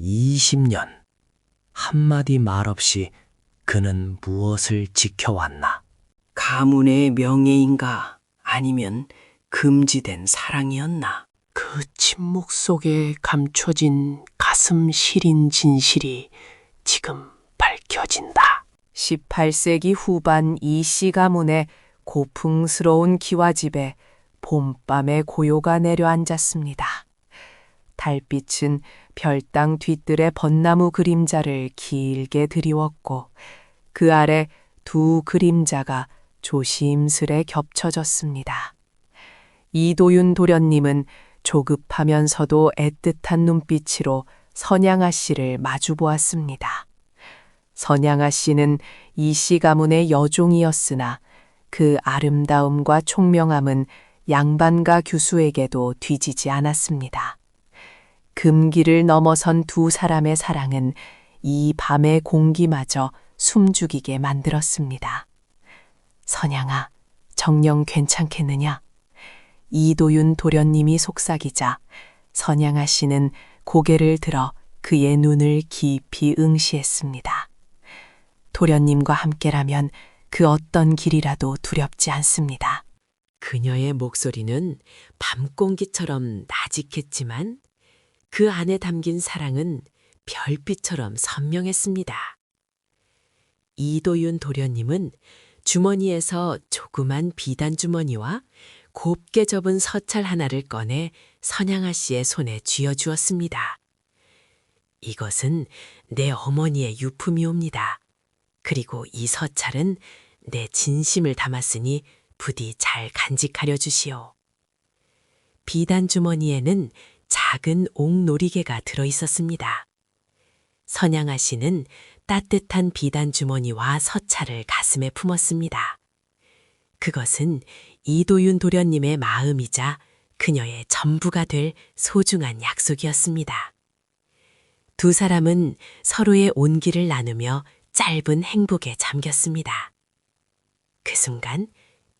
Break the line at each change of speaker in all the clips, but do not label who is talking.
20년 한마디 말 없이 그는 무엇을 지켜왔나?
가문의 명예인가 아니면 금지된 사랑이었나?
그 침묵 속에 감춰진 가슴 시린 진실이 지금 밝혀진다.
18세기 후반 이씨 가문의 고풍스러운 기와집에 봄밤의 고요가 내려앉았습니다. 달빛은 별당 뒤뜰의 벚나무 그림자를 길게 드리웠고 그 아래 두 그림자가 조심스레 겹쳐졌습니다. 이도윤 도련님은 조급하면서도 애틋한 눈빛으로 선양아 씨를 마주보았습니다. 선양아 씨는 이씨 가문의 여종이었으나 그 아름다움과 총명함은 양반가 규수에게도 뒤지지 않았습니다. 금기를 넘어선 두 사람의 사랑은 이 밤의 공기마저 숨죽이게 만들었습니다. 선양아, 정녕 괜찮겠느냐? 이도윤 도련님이 속삭이자 선양아 씨는 고개를 들어 그의 눈을 깊이 응시했습니다. 도련님과 함께라면 그 어떤 길이라도 두렵지 않습니다.
그녀의 목소리는 밤공기처럼 나직했지만 그 안에 담긴 사랑은 별빛처럼 선명했습니다. 이도윤 도련님은 주머니에서 조그만 비단 주머니와 곱게 접은 서찰 하나를 꺼내 선양아 씨의 손에 쥐어주었습니다. 이것은 내 어머니의 유품이옵니다. 그리고 이 서찰은 내 진심을 담았으니 부디 잘 간직하려 주시오. 비단 주머니에는 작은 옥놀이개가 들어있었습니다. 선양아 씨는 따뜻한 비단 주머니와 서찰을 가슴에 품었습니다. 그것은 이도윤 도련님의 마음이자 그녀의 전부가 될 소중한 약속이었습니다. 두 사람은 서로의 온기를 나누며 짧은 행복에 잠겼습니다. 그 순간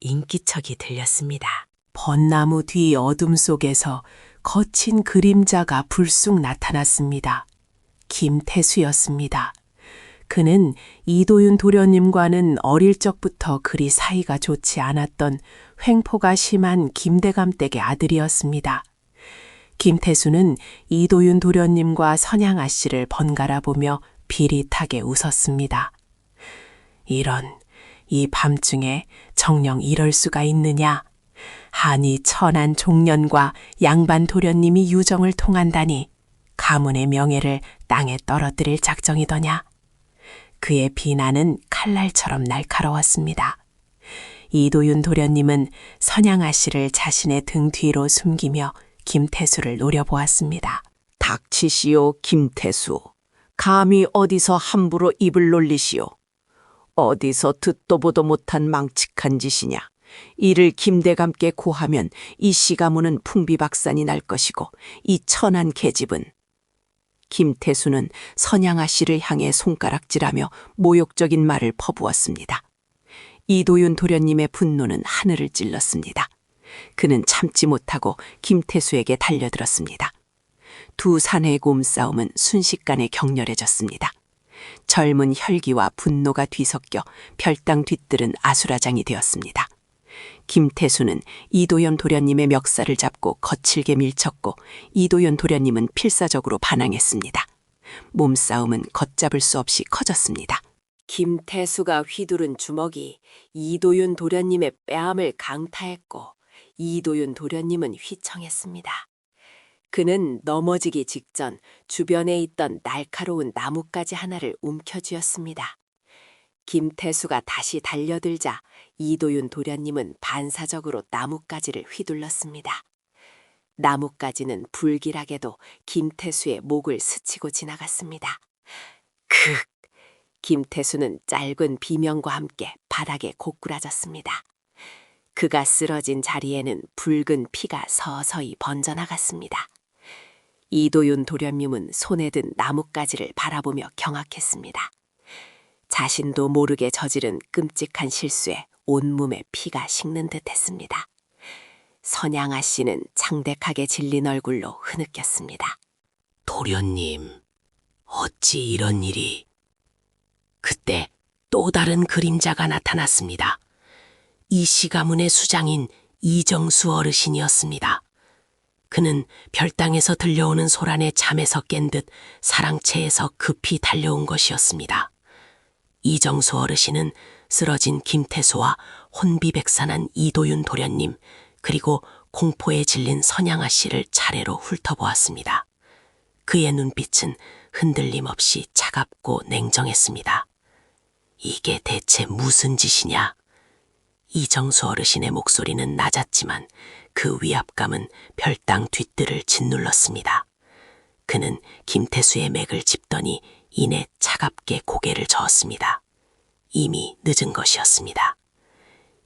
인기척이 들렸습니다.
벚나무 뒤 어둠 속에서 거친 그림자가 불쑥 나타났습니다. 김태수였습니다. 그는 이도윤 도련님과는 어릴 적부터 그리 사이가 좋지 않았던 횡포가 심한 김대감 댁의 아들이었습니다. 김태수는 이도윤 도련님과 선양아 씨를 번갈아 보며 비릿하게 웃었습니다. 이 밤중에 정녕 이럴 수가 있느냐? 한이 천한 종년과 양반 도련님이 유정을 통한다니 가문의 명예를 땅에 떨어뜨릴 작정이더냐? 그의 비난은 칼날처럼 날카로웠습니다. 이도윤 도련님은 선양아 씨를 자신의 등 뒤로 숨기며 김태수를 노려보았습니다.
닥치시오, 김태수. 감히 어디서 함부로 입을 놀리시오. 어디서 듣도 보도 못한 망측한 짓이냐. 이를 김대감께 고하면 이 시가문은 풍비박산이 날 것이고 이 천한 계집은. 김태수는 선양아 씨를 향해 손가락질하며 모욕적인 말을 퍼부었습니다. 이도윤 도련님의 분노는 하늘을 찔렀습니다. 그는 참지 못하고 김태수에게 달려들었습니다. 두 사내의 곰싸움은 순식간에 격렬해졌습니다. 젊은 혈기와 분노가 뒤섞여 별당 뒤뜰은 아수라장이 되었습니다. 김태수는 이도연 도련님의 멱살을 잡고 거칠게 밀쳤고 이도연 도련님은 필사적으로 반항했습니다. 몸싸움은 걷잡을 수 없이 커졌습니다.
김태수가 휘두른 주먹이 이도윤 도련님의 뺨을 강타했고 이도윤 도련님은 휘청했습니다. 그는 넘어지기 직전 주변에 있던 날카로운 나뭇가지 하나를 움켜쥐었습니다. 김태수가 다시 달려들자 이도윤 도련님은 반사적으로 나뭇가지를 휘둘렀습니다. 나뭇가지는 불길하게도 김태수의 목을 스치고 지나갔습니다. 크! 김태수는 짧은 비명과 함께 바닥에 고꾸라졌습니다. 그가 쓰러진 자리에는 붉은 피가 서서히 번져나갔습니다. 이도윤 도련님은 손에 든 나뭇가지를 바라보며 경악했습니다. 자신도 모르게 저지른 끔찍한 실수에 온몸에 피가 식는 듯했습니다. 선양아 씨는 창백하게 질린 얼굴로 흐느꼈습니다.
도련님, 어찌 이런 일이? 그때 또 다른 그림자가 나타났습니다. 이씨 가문의 수장인 이정수 어르신이었습니다. 그는 별당에서 들려오는 소란에 잠에서 깬 듯 사랑채에서 급히 달려온 것이었습니다. 이정수 어르신은 쓰러진 김태수와 혼비백산한 이도윤 도련님, 그리고 공포에 질린 선양아 씨를 차례로 훑어보았습니다. 그의 눈빛은 흔들림 없이 차갑고 냉정했습니다. 이게 대체 무슨 짓이냐? 이정수 어르신의 목소리는 낮았지만 그 위압감은 별당 뒷뜰을 짓눌렀습니다. 그는 김태수의 맥을 짚더니 이내 차갑게 고개를 저었습니다. 이미 늦은 것이었습니다.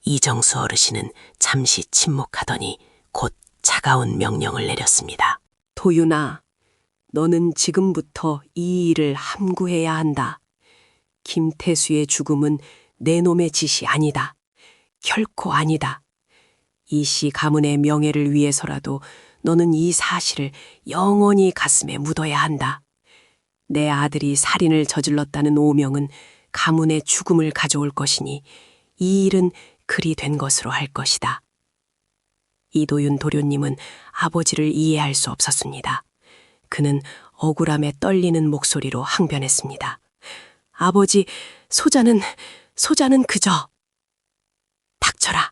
이정수 어르신은 잠시 침묵하더니 곧 차가운 명령을 내렸습니다.
도윤아, 너는 지금부터 이 일을 함구해야 한다. 김태수의 죽음은 내 놈의 짓이 아니다. 결코 아니다. 이씨 가문의 명예를 위해서라도 너는 이 사실을 영원히 가슴에 묻어야 한다. 내 아들이 살인을 저질렀다는 오명은 가문의 죽음을 가져올 것이니 이 일은 그리 된 것으로 할 것이다. 이도윤 도련님은 아버지를 이해할 수 없었습니다. 그는 억울함에 떨리는 목소리로 항변했습니다. 아버지, 소자는 그저. 닥쳐라.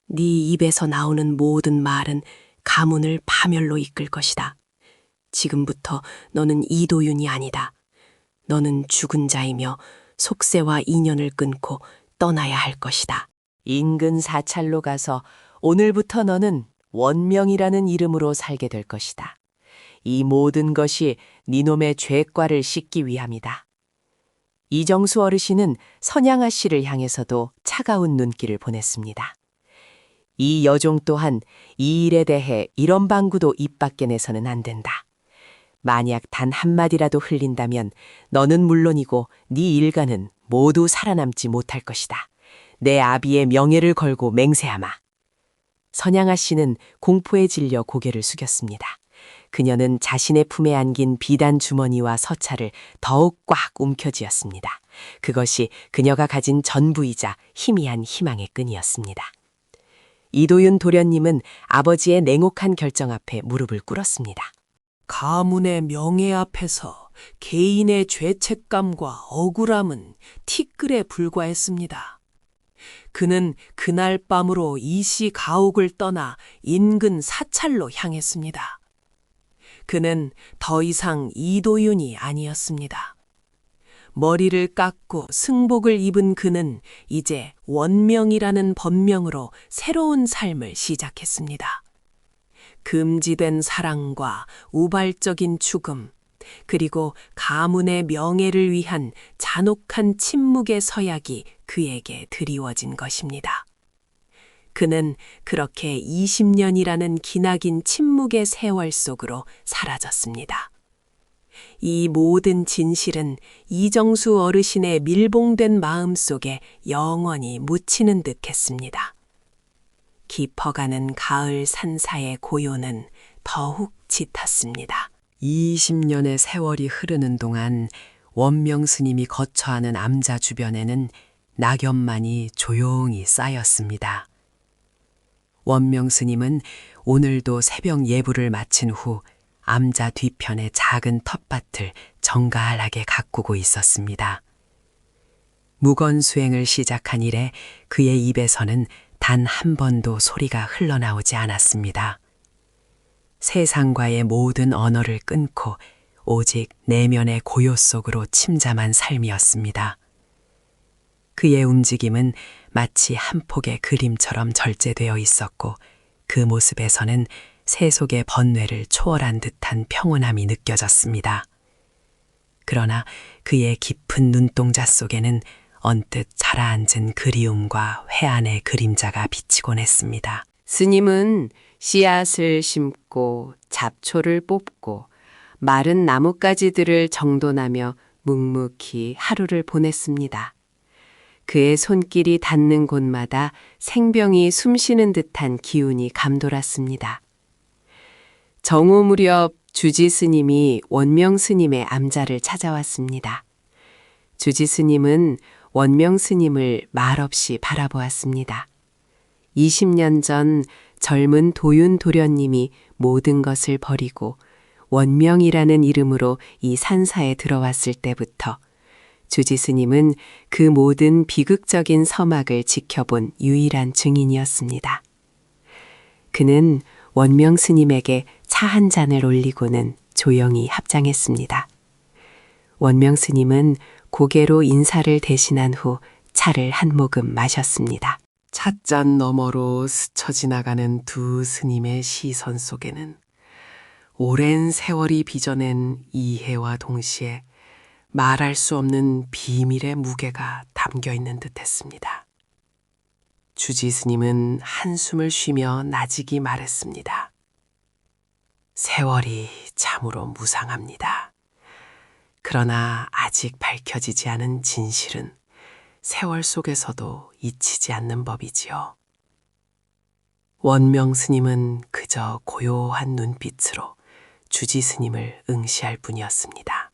네 입에서 나오는 모든 말은 가문을 파멸로 이끌 것이다. 지금부터 너는 이도윤이 아니다. 너는 죽은 자이며 속세와 인연을 끊고 떠나야 할 것이다.
인근 사찰로 가서 오늘부터 너는 원명이라는 이름으로 살게 될 것이다. 이 모든 것이 니놈의 죄과를 씻기 위함이다. 이정수 어르신은 선양아 씨를 향해서도 차가운 눈길을 보냈습니다. 이 여종 또한 이 일에 대해 이런 방구도 입 밖에 내서는 안 된다. 만약 단 한마디라도 흘린다면 너는 물론이고 네 일가는 모두 살아남지 못할 것이다. 내 아비의 명예를 걸고 맹세하마. 선양아 씨는 공포에 질려 고개를 숙였습니다. 그녀는 자신의 품에 안긴 비단 주머니와 서찰을 더욱 꽉 움켜쥐었습니다. 그것이 그녀가 가진 전부이자 희미한 희망의 끈이었습니다. 이도윤 도련님은 아버지의 냉혹한 결정 앞에 무릎을 꿇었습니다.
가문의 명예 앞에서 개인의 죄책감과 억울함은 티끌에 불과했습니다. 그는 그날 밤으로 이씨 가옥을 떠나 인근 사찰로 향했습니다. 그는 더 이상 이도윤이 아니었습니다. 머리를 깎고 승복을 입은 그는 이제 원명이라는 법명으로 새로운 삶을 시작했습니다. 금지된 사랑과 우발적인 죽음, 그리고 가문의 명예를 위한 잔혹한 침묵의 서약이 그에게 드리워진 것입니다. 그는 그렇게 20년이라는 기나긴 침묵의 세월 속으로 사라졌습니다. 이 모든 진실은 이정수 어르신의 밀봉된 마음 속에 영원히 묻히는 듯했습니다. 깊어가는 가을 산사의 고요는 더욱 짙었습니다.
20년의 세월이 흐르는 동안 원명 스님이 거처하는 암자 주변에는 낙엽만이 조용히 쌓였습니다. 원명 스님은 오늘도 새벽 예불을 마친 후 암자 뒤편의 작은 텃밭을 정갈하게 가꾸고 있었습니다. 무건 수행을 시작한 이래 그의 입에서는 단 한 번도 소리가 흘러나오지 않았습니다. 세상과의 모든 언어를 끊고 오직 내면의 고요 속으로 침잠한 삶이었습니다. 그의 움직임은 마치 한 폭의 그림처럼 절제되어 있었고 그 모습에서는 세속의 번뇌를 초월한 듯한 평온함이 느껴졌습니다. 그러나 그의 깊은 눈동자 속에는 언뜻 자라앉은 그리움과 회한의 그림자가 비치곤 했습니다.
스님은 씨앗을 심고 잡초를 뽑고 마른 나뭇가지들을 정돈하며 묵묵히 하루를 보냈습니다. 그의 손길이 닿는 곳마다 생병이 숨쉬는 듯한 기운이 감돌았습니다. 정오 무렵 주지 스님이 원명 스님의 암자를 찾아왔습니다. 주지 스님은 원명 스님을 말없이 바라보았습니다. 20년 전 젊은 도윤 도련님이 모든 것을 버리고 원명이라는 이름으로 이 산사에 들어왔을 때부터 주지 스님은 그 모든 비극적인 서막을 지켜본 유일한 증인이었습니다. 그는 원명 스님에게 차 한 잔을 올리고는 조용히 합장했습니다. 원명 스님은 고개로 인사를 대신한 후 차를 한 모금 마셨습니다.
찻잔 너머로 스쳐 지나가는 두 스님의 시선 속에는 오랜 세월이 빚어낸 이해와 동시에 말할 수 없는 비밀의 무게가 담겨 있는 듯 했습니다. 주지 스님은 한숨을 쉬며 나직이 말했습니다. 세월이 참으로 무상합니다. 그러나 아직 밝혀지지 않은 진실은 세월 속에서도 잊히지 않는 법이지요. 원명 스님은 그저 고요한 눈빛으로 주지 스님을 응시할 뿐이었습니다.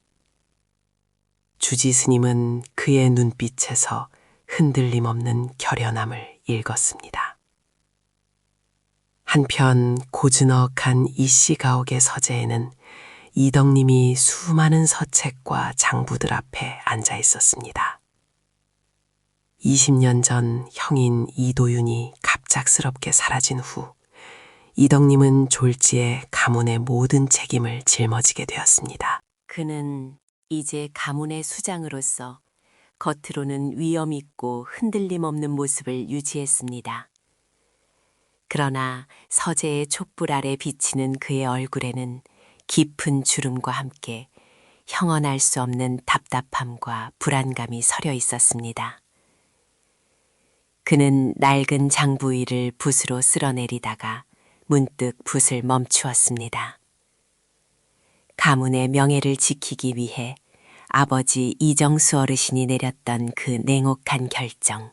주지 스님은 그의 눈빛에서 흔들림 없는 결연함을 읽었습니다. 한편 고즈넉한 이씨가옥의 서재에는 이덕님이 수많은 서책과 장부들 앞에 앉아 있었습니다. 20년 전 형인 이도윤이 갑작스럽게 사라진 후 이덕님은 졸지에 가문의 모든 책임을 짊어지게 되었습니다.
그는 이제 가문의 수장으로서 겉으로는 위엄 있고 흔들림 없는 모습을 유지했습니다. 그러나 서재의 촛불 아래 비치는 그의 얼굴에는 깊은 주름과 함께 형언할 수 없는 답답함과 불안감이 서려 있었습니다. 그는 낡은 장부 위를 붓으로 쓸어내리다가 문득 붓을 멈추었습니다. 가문의 명예를 지키기 위해 아버지 이정수 어르신이 내렸던 그 냉혹한 결정,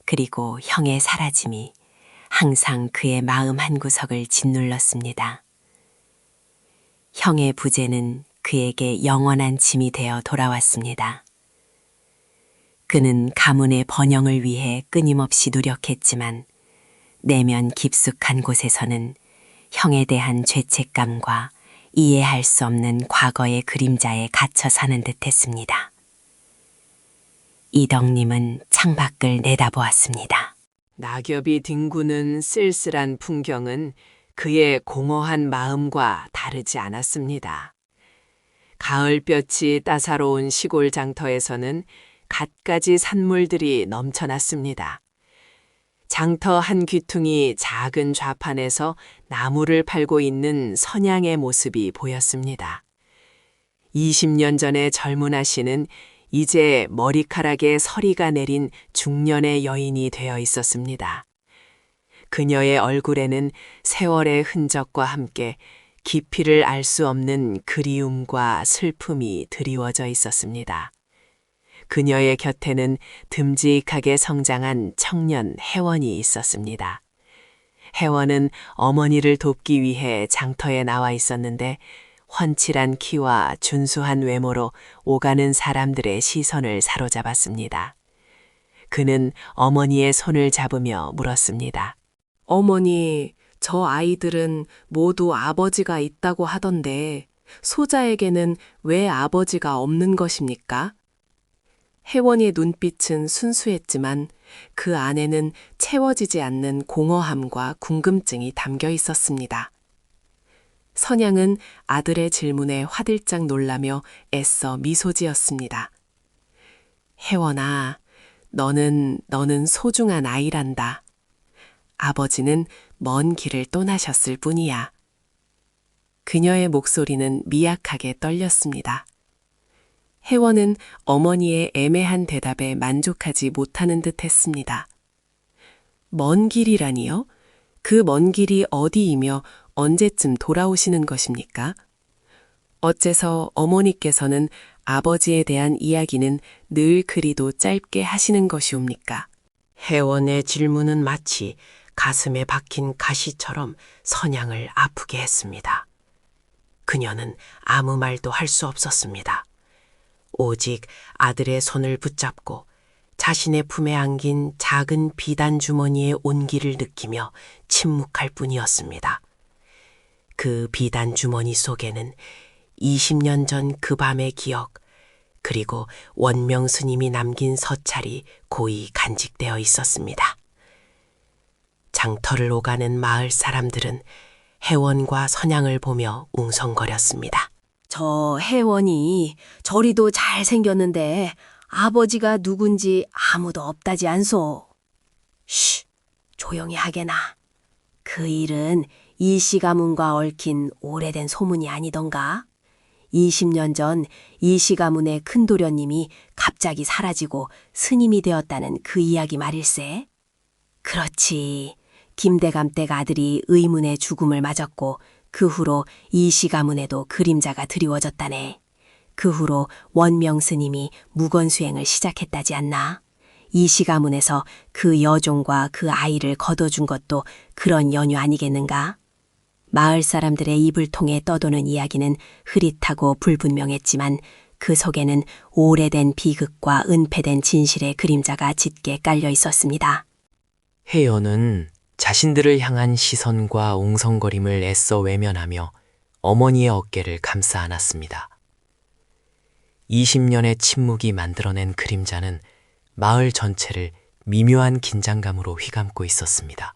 그리고 형의 사라짐이 항상 그의 마음 한구석을 짓눌렀습니다. 형의 부재는 그에게 영원한 짐이 되어 돌아왔습니다. 그는 가문의 번영을 위해 끊임없이 노력했지만 내면 깊숙한 곳에서는 형에 대한 죄책감과 이해할 수 없는 과거의 그림자에 갇혀 사는 듯했습니다. 이덕님은 창밖을 내다보았습니다.
낙엽이 뒹구는 쓸쓸한 풍경은 그의 공허한 마음과 다르지 않았습니다. 가을볕이 따사로운 시골 장터에서는 갖가지 산물들이 넘쳐났습니다. 장터 한 귀퉁이 작은 좌판에서 나무를 팔고 있는 선양의 모습이 보였습니다. 20년 전의 젊은 아씨는 이제 머리카락에 서리가 내린 중년의 여인이 되어 있었습니다. 그녀의 얼굴에는 세월의 흔적과 함께 깊이를 알 수 없는 그리움과 슬픔이 드리워져 있었습니다. 그녀의 곁에는 듬직하게 성장한 청년 혜원이 있었습니다. 혜원은 어머니를 돕기 위해 장터에 나와 있었는데 훤칠한 키와 준수한 외모로 오가는 사람들의 시선을 사로잡았습니다. 그는 어머니의 손을 잡으며 물었습니다.
어머니, 저 아이들은 모두 아버지가 있다고 하던데 소자에게는 왜 아버지가 없는 것입니까? 혜원이의 눈빛은 순수했지만 그 안에는 채워지지 않는 공허함과 궁금증이 담겨 있었습니다. 선양은 아들의 질문에 화들짝 놀라며 애써 미소 지었습니다. 혜원아, 너는 소중한 아이란다. 아버지는 먼 길을 떠나셨을 뿐이야. 그녀의 목소리는 미약하게 떨렸습니다. 혜원은 어머니의 애매한 대답에 만족하지 못하는 듯 했습니다. 먼 길이라니요? 그 먼 길이 어디이며 언제쯤 돌아오시는 것입니까? 어째서 어머니께서는 아버지에 대한 이야기는 늘 그리도 짧게 하시는 것이옵니까?
혜원의 질문은 마치 가슴에 박힌 가시처럼 선양을 아프게 했습니다.
그녀는 아무 말도 할 수 없었습니다. 오직 아들의 손을 붙잡고 자신의 품에 안긴 작은 비단 주머니의 온기를 느끼며 침묵할 뿐이었습니다. 그 비단 주머니 속에는 20년 전 그 밤의 기억, 그리고 원명 스님이 남긴 서찰이 고이 간직되어 있었습니다. 장터를 오가는 마을 사람들은 혜원과 선양을 보며 웅성거렸습니다.
저 혜원이 저리도 잘생겼는데 아버지가 누군지 아무도 없다지 않소. 쉬, 조용히 하게나. 그 일은 이씨 가문과 얽힌 오래된 소문이 아니던가? 20년 전 이씨 가문의 큰 도련님이 갑자기 사라지고 스님이 되었다는 그 이야기 말일세? 그렇지. 김대감 댁 아들이 의문의 죽음을 맞았고 그 후로 이씨 가문에도 그림자가 드리워졌다네. 그 후로 원명 스님이 무건수행을 시작했다지 않나? 이씨 가문에서 그 여종과 그 아이를 거둬준 것도 그런 연유 아니겠는가? 마을 사람들의 입을 통해 떠도는 이야기는 흐릿하고 불분명했지만 그 속에는 오래된 비극과 은폐된 진실의 그림자가 짙게 깔려 있었습니다.
혜연은 자신들을 향한 시선과 웅성거림을 애써 외면하며 어머니의 어깨를 감싸 안았습니다. 20년의 침묵이 만들어낸 그림자는 마을 전체를 미묘한 긴장감으로 휘감고 있었습니다.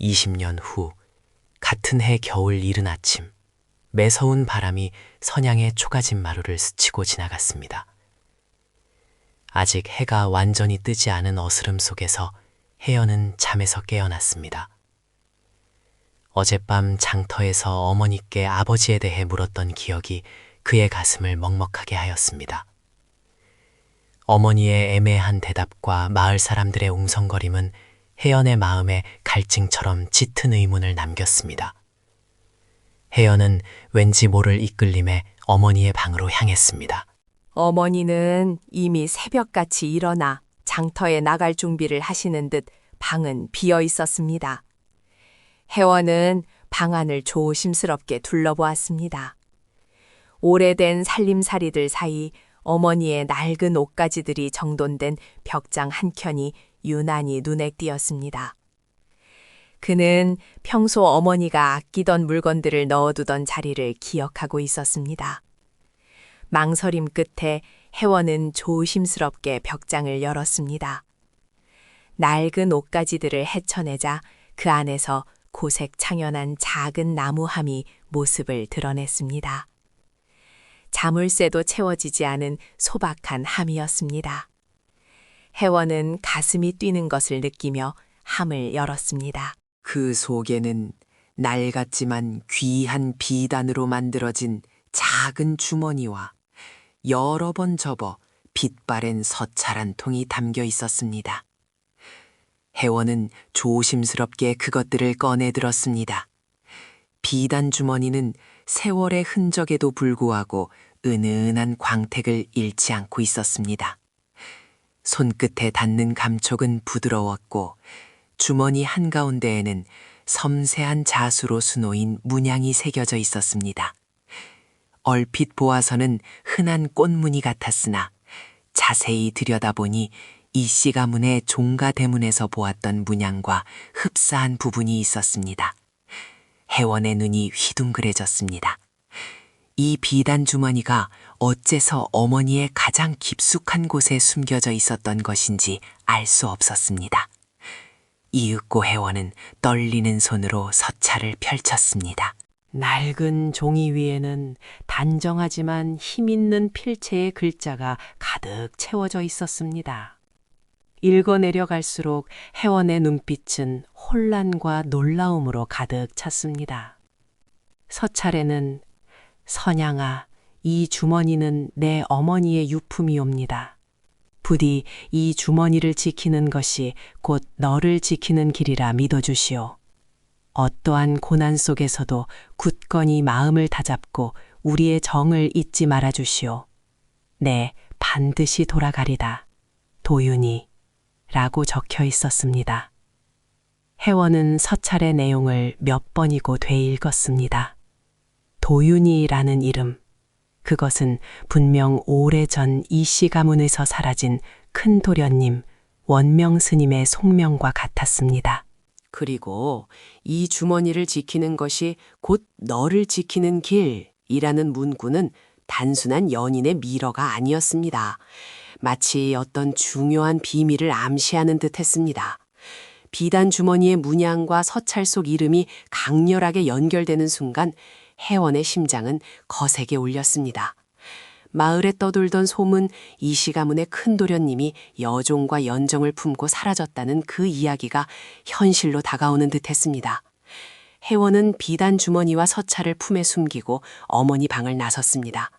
20년 후 같은 해 겨울 이른 아침, 매서운 바람이 선양의 초가집 마루를 스치고 지나갔습니다. 아직 해가 완전히 뜨지 않은 어스름 속에서 혜연은 잠에서 깨어났습니다. 어젯밤 장터에서 어머니께 아버지에 대해 물었던 기억이 그의 가슴을 먹먹하게 하였습니다. 어머니의 애매한 대답과 마을 사람들의 웅성거림은 혜연의 마음에 갈증처럼 짙은 의문을 남겼습니다. 혜연은 왠지 모를 이끌림에 어머니의 방으로 향했습니다.
어머니는 이미 새벽같이 일어나 장터에 나갈 준비를 하시는 듯 방은 비어 있었습니다. 혜원은 방 안을 조심스럽게 둘러보았습니다. 오래된 살림살이들 사이 어머니의 낡은 옷가지들이 정돈된 벽장 한켠이 유난히 눈에 띄었습니다. 그는 평소 어머니가 아끼던 물건들을 넣어두던 자리를 기억하고 있었습니다. 망설임 끝에 혜원은 조심스럽게 벽장을 열었습니다. 낡은 옷가지들을 헤쳐내자 그 안에서 고색 창연한 작은 나무함이 모습을 드러냈습니다. 자물쇠도 채워지지 않은 소박한 함이었습니다. 혜원은 가슴이 뛰는 것을 느끼며 함을 열었습니다.
그 속에는 낡았지만 귀한 비단으로 만들어진 작은 주머니와 여러 번 접어 빛바랜 서찰 한 통이 담겨 있었습니다. 혜원은 조심스럽게 그것들을 꺼내 들었습니다. 비단 주머니는 세월의 흔적에도 불구하고 은은한 광택을 잃지 않고 있었습니다. 손끝에 닿는 감촉은 부드러웠고 주머니 한가운데에는 섬세한 자수로 수놓인 문양이 새겨져 있었습니다. 얼핏 보아서는 흔한 꽃무늬 같았으나 자세히 들여다보니 이씨 가문의 종가 대문에서 보았던 문양과 흡사한 부분이 있었습니다. 혜원의 눈이 휘둥그레졌습니다. 이 비단 주머니가 어째서 어머니의 가장 깊숙한 곳에 숨겨져 있었던 것인지 알 수 없었습니다. 이윽고 혜원은 떨리는 손으로 서찰을 펼쳤습니다.
낡은 종이 위에는 단정하지만 힘있는 필체의 글자가 가득 채워져 있었습니다. 읽어내려갈수록 혜원의 눈빛은 혼란과 놀라움으로 가득 찼습니다. 서찰에는 선양아, 이 주머니는 내 어머니의 유품이옵니다. 부디 이 주머니를 지키는 것이 곧 너를 지키는 길이라 믿어주시오. 어떠한 고난 속에서도 굳건히 마음을 다잡고 우리의 정을 잊지 말아주시오. 네, 반드시 돌아가리다. 도윤이 라고 적혀 있었습니다. 혜원은 서찰의 내용을 몇 번이고 되읽었습니다. 도윤이라는 이름. 그것은 분명 오래전 이씨 가문에서 사라진 큰 도련님, 원명 스님의 속명과 같았습니다.
그리고 이 주머니를 지키는 것이 곧 너를 지키는 길이라는 문구는 단순한 연인의 미러가 아니었습니다. 마치 어떤 중요한 비밀을 암시하는 듯 했습니다. 비단 주머니의 문양과 서찰 속 이름이 강렬하게 연결되는 순간 혜원의 심장은 거세게 울렸습니다. 마을에 떠돌던 소문 이씨 가문의 큰 도련님이 여종과 연정을 품고 사라졌다는 그 이야기가 현실로 다가오는 듯했습니다. 혜원은 비단 주머니와 서찰을 품에 숨기고 어머니 방을 나섰습니다.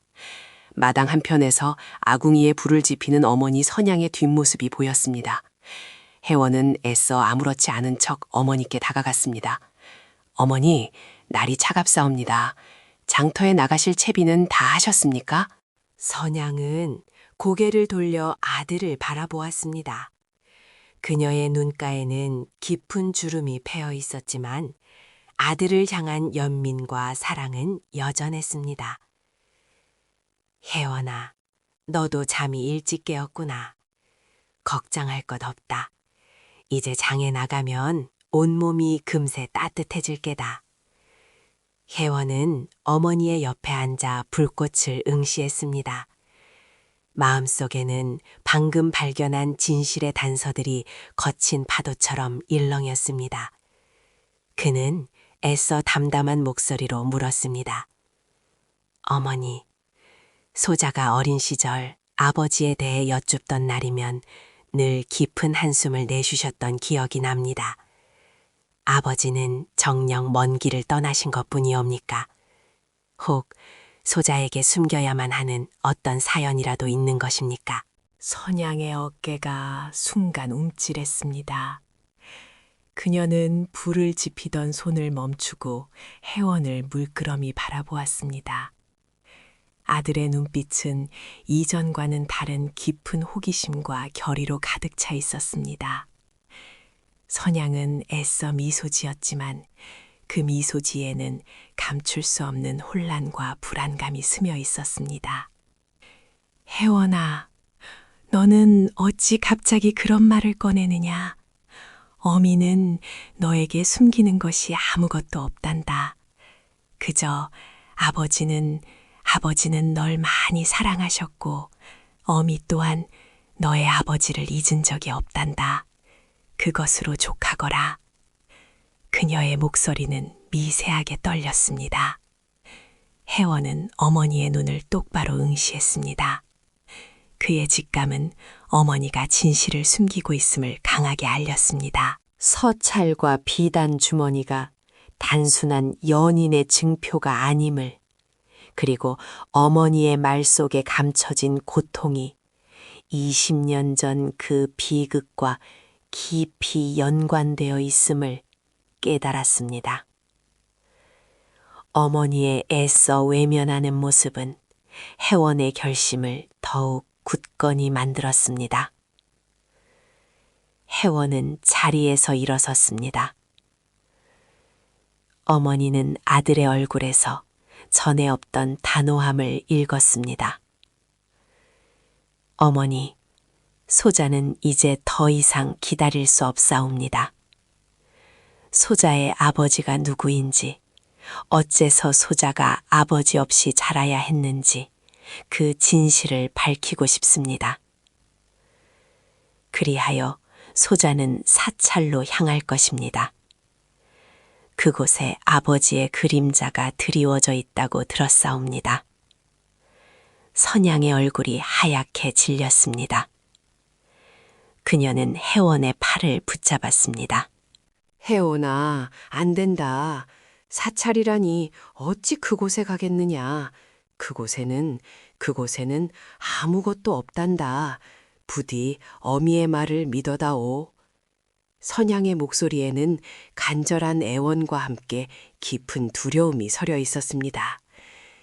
마당 한편에서 아궁이에 불을 지피는 어머니 선양의 뒷모습이 보였습니다. 혜원은 애써 아무렇지 않은 척 어머니께 다가갔습니다. 어머니, 날이 차갑사옵니다. 장터에 나가실 채비는 다 하셨습니까?
선양은 고개를 돌려 아들을 바라보았습니다. 그녀의 눈가에는 깊은 주름이 패어 있었지만 아들을 향한 연민과 사랑은 여전했습니다. 혜원아, 너도 잠이 일찍 깨었구나. 걱정할 것 없다. 이제 장에 나가면 온몸이 금세 따뜻해질 게다. 혜원은 어머니의 옆에 앉아 불꽃을 응시했습니다. 마음속에는 방금 발견한 진실의 단서들이 거친 파도처럼 일렁였습니다. 그는 애써 담담한 목소리로 물었습니다. 어머니, 소자가 어린 시절 아버지에 대해 여쭙던 날이면 늘 깊은 한숨을 내쉬셨던 기억이 납니다. 아버지는 정녕 먼 길을 떠나신 것뿐이옵니까? 혹 소자에게 숨겨야만 하는 어떤 사연이라도 있는 것입니까?
선양의 어깨가 순간 움찔했습니다. 그녀는 불을 지피던 손을 멈추고 혜원을 물끄러미 바라보았습니다. 아들의 눈빛은 이전과는 다른 깊은 호기심과 결의로 가득 차 있었습니다. 선양은 애써 미소 지었지만 그 미소지에는 감출 수 없는 혼란과 불안감이 스며 있었습니다. 혜원아, 너는 어찌 갑자기 그런 말을 꺼내느냐? 어미는 너에게 숨기는 것이 아무것도 없단다. 그저 아버지는 널 많이 사랑하셨고 어미 또한 너의 아버지를 잊은 적이 없단다. 그것으로 족하거라. 그녀의 목소리는 미세하게 떨렸습니다. 혜원은 어머니의 눈을 똑바로 응시했습니다. 그의 직감은 어머니가 진실을 숨기고 있음을 강하게 알렸습니다.
서찰과 비단 주머니가 단순한 연인의 증표가 아님을, 그리고 어머니의 말 속에 감춰진 고통이 20년 전 그 비극과 깊이 연관되어 있음을 깨달았습니다. 어머니의 애써 외면하는 모습은 혜원의 결심을 더욱 굳건히 만들었습니다. 혜원은 자리에서 일어섰습니다. 어머니는 아들의 얼굴에서 전에 없던 단호함을 읽었습니다. 어머니, 소자는 이제 더 이상 기다릴 수 없사옵니다. 소자의 아버지가 누구인지, 어째서 소자가 아버지 없이 자라야 했는지 그 진실을 밝히고 싶습니다. 그리하여 소자는 사찰로 향할 것입니다. 그곳에 아버지의 그림자가 드리워져 있다고 들었사옵니다. 선양의 얼굴이 하얗게 질렸습니다. 그녀는 혜원의 팔을 붙잡았습니다.
혜원아, 안 된다. 사찰이라니 어찌 그곳에 가겠느냐. 그곳에는 아무것도 없단다. 부디 어미의 말을 믿어다오. 선양의 목소리에는 간절한 애원과 함께 깊은 두려움이 서려 있었습니다.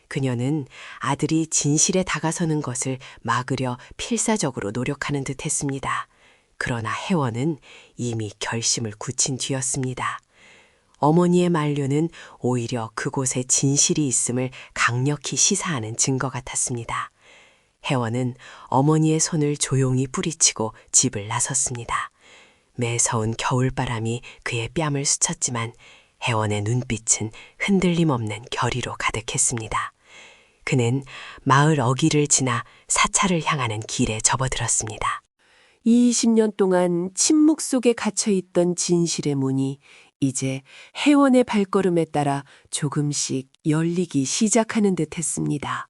그녀는 아들이 진실에 다가서는 것을 막으려 필사적으로 노력하는 듯 했습니다. 그러나 혜원은 이미 결심을 굳힌 뒤였습니다. 어머니의 만류는 오히려 그곳에 진실이 있음을 강력히 시사하는 증거 같았습니다. 혜원은 어머니의 손을 조용히 뿌리치고 집을 나섰습니다. 매서운 겨울바람이 그의 뺨을 스쳤지만 혜원의 눈빛은 흔들림 없는 결의로 가득했습니다. 그는 마을 어귀를 지나 사찰을 향하는 길에 접어들었습니다. 20년 동안 침묵 속에 갇혀있던 진실의 문이 이제 혜원의 발걸음에 따라 조금씩 열리기 시작하는 듯 했습니다.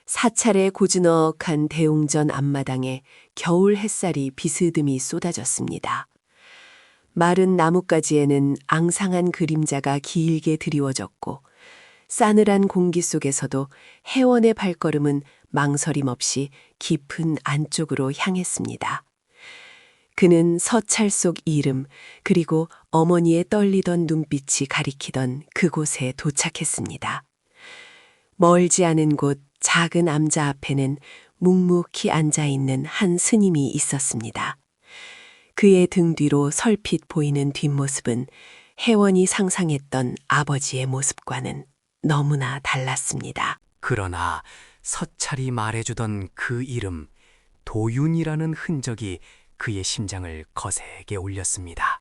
사찰의 고즈넉한 대웅전 앞마당에 겨울 햇살이 비스듬히 쏟아졌습니다. 마른 나뭇가지에는 앙상한 그림자가 길게 드리워졌고 싸늘한 공기 속에서도 혜원의 발걸음은 망설임 없이 깊은 안쪽으로 향했습니다. 그는 서찰 속 이름 그리고 어머니의 떨리던 눈빛이 가리키던 그곳에 도착했습니다. 멀지 않은 곳 작은 암자 앞에는 묵묵히 앉아있는 한 스님이 있었습니다. 그의 등 뒤로 설핏 보이는 뒷모습은 혜원이 상상했던 아버지의 모습과는 너무나 달랐습니다.
그러나 서찰이 말해주던 그 이름 도윤이라는 흔적이 그의 심장을 거세게 울렸습니다.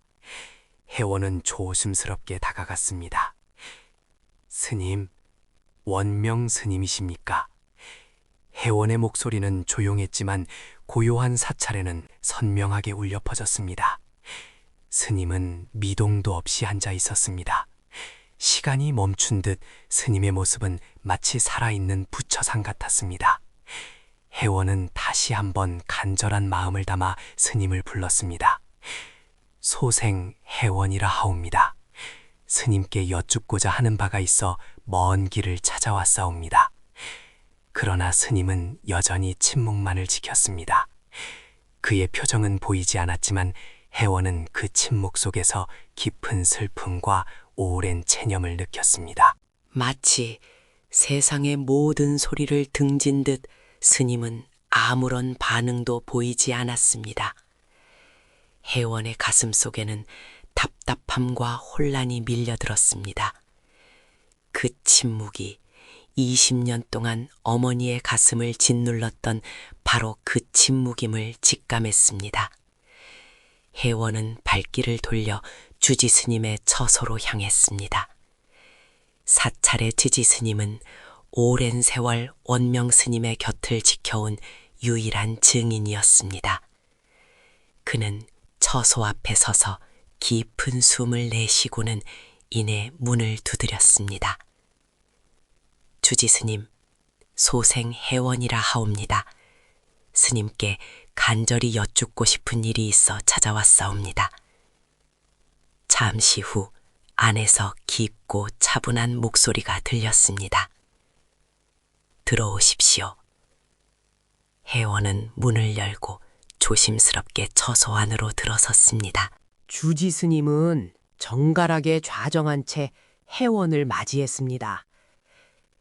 혜원은 조심스럽게 다가갔습니다. 스님, 원명 스님이십니까? 혜원의 목소리는 조용했지만 고요한 사찰에는 선명하게 울려 퍼졌습니다. 스님은 미동도 없이 앉아 있었습니다. 시간이 멈춘 듯 스님의 모습은 마치 살아있는 부처상 같았습니다. 혜원은 다시 한번 간절한 마음을 담아 스님을 불렀습니다. 소생 혜원이라 하옵니다. 스님께 여쭙고자 하는 바가 있어 먼 길을 찾아왔사옵니다. 그러나 스님은 여전히 침묵만을 지켰습니다. 그의 표정은 보이지 않았지만 혜원은 그 침묵 속에서 깊은 슬픔과 오랜 체념을 느꼈습니다.
마치 세상의 모든 소리를 등진 듯 스님은 아무런 반응도 보이지 않았습니다. 혜원의 가슴 속에는 답답함과 혼란이 밀려들었습니다. 그 침묵이 20년 동안 어머니의 가슴을 짓눌렀던 바로 그 침묵임을 직감했습니다. 혜원은 발길을 돌려 주지 스님의 처소로 향했습니다. 사찰의 주지 스님은 오랜 세월 원명 스님의 곁을 지켜온 유일한 증인이었습니다. 그는 처소 앞에 서서 깊은 숨을 내쉬고는 이내 문을 두드렸습니다. 주지 스님, 소생 혜원이라 하옵니다. 스님께 간절히 여쭙고 싶은 일이 있어 찾아왔사옵니다. 잠시 후 안에서 깊고 차분한 목소리가 들렸습니다. 들어오십시오. 혜원은 문을 열고 조심스럽게 처소 안으로 들어섰습니다.
주지 스님은 정갈하게 좌정한 채 혜원을 맞이했습니다.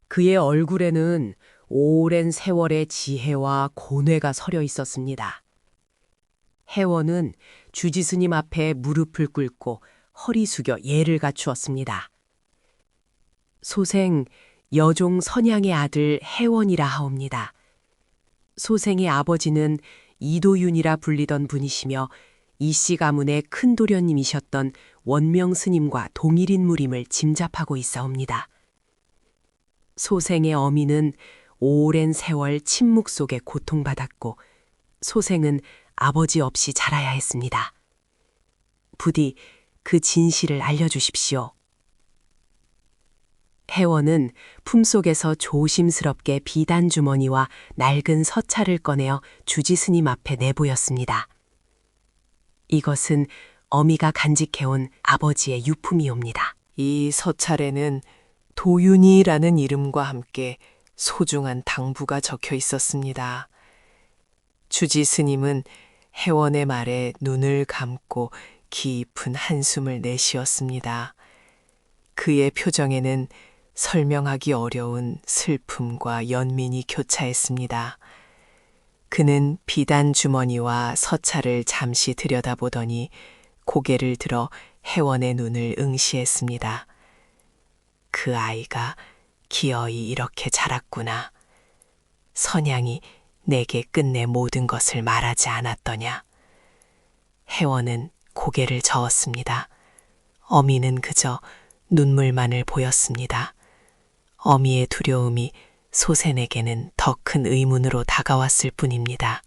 그의 얼굴에는 오랜 세월의 지혜와 고뇌가 서려 있었습니다. 혜원은 주지 스님 앞에 무릎을 꿇고 허리 숙여 예를 갖추었습니다. 소생 여종 선양의 아들 혜원이라 하옵니다. 소생의 아버지는 이도윤이라 불리던 분이시며 이씨 가문의 큰 도련님이셨던 원명 스님과 동일 인물임을 짐작하고 있사옵니다. 소생의 어미는 오랜 세월 침묵 속에 고통받았고 소생은 아버지 없이 자라야 했습니다. 부디 그 진실을 알려주십시오. 혜원은 품속에서 조심스럽게 비단 주머니와 낡은 서찰을 꺼내어 주지 스님 앞에 내보였습니다. 이것은 어미가 간직해온 아버지의 유품이옵니다.
이 서찰에는 도윤이라는 이름과 함께 소중한 당부가 적혀 있었습니다. 주지 스님은 혜원의 말에 눈을 감고 깊은 한숨을 내쉬었습니다. 그의 표정에는 설명하기 어려운 슬픔과 연민이 교차했습니다. 그는 비단 주머니와 서찰을 잠시 들여다보더니 고개를 들어 혜원의 눈을 응시했습니다. 그 아이가 기어이 이렇게 자랐구나. 선양이 내게 끝내 모든 것을 말하지 않았더냐. 혜원은 고개를 저었습니다. 어미는 그저 눈물만을 보였습니다. 어미의 두려움이 소센에게는 더 큰 의문으로 다가왔을 뿐입니다.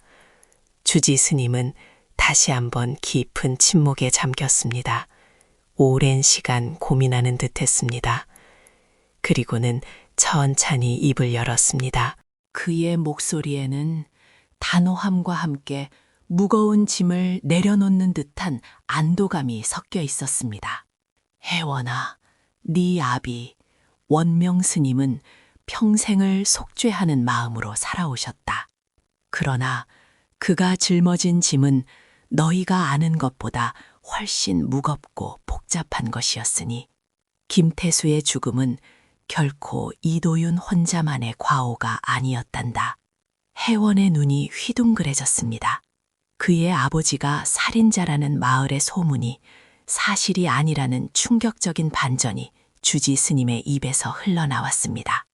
주지 스님은 다시 한번 깊은 침묵에 잠겼습니다. 오랜 시간 고민하는 듯 했습니다. 그리고는 천천히 입을 열었습니다.
그의 목소리에는 단호함과 함께 무거운 짐을 내려놓는 듯한 안도감이 섞여 있었습니다. 혜원아, 네 아비 원명 스님은 평생을 속죄하는 마음으로 살아오셨다. 그러나 그가 짊어진 짐은 너희가 아는 것보다 훨씬 무겁고 복잡한 것이었으니 김태수의 죽음은 결코 이도윤 혼자만의 과오가 아니었단다. 혜원의 눈이 휘둥그레졌습니다. 그의 아버지가 살인자라는 마을의 소문이 사실이 아니라는 충격적인 반전이 주지 스님의 입에서 흘러나왔습니다.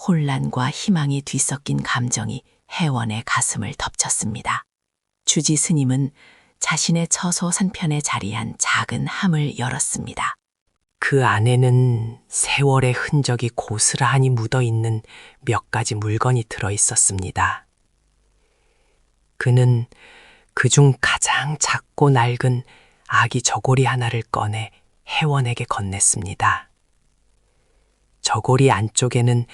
혼란과 희망이 뒤섞인 감정이 혜원의 가슴을 덮쳤습니다. 주지 스님은 자신의 처소 산편에 자리한 작은 함을 열었습니다.
그 안에는 세월의 흔적이 고스란히 묻어 있는 몇 가지 물건이 들어 있었습니다. 그는 그중 가장 작고 낡은 아기 저고리 하나를 꺼내 혜원에게 건넸습니다. 저고리 안쪽에는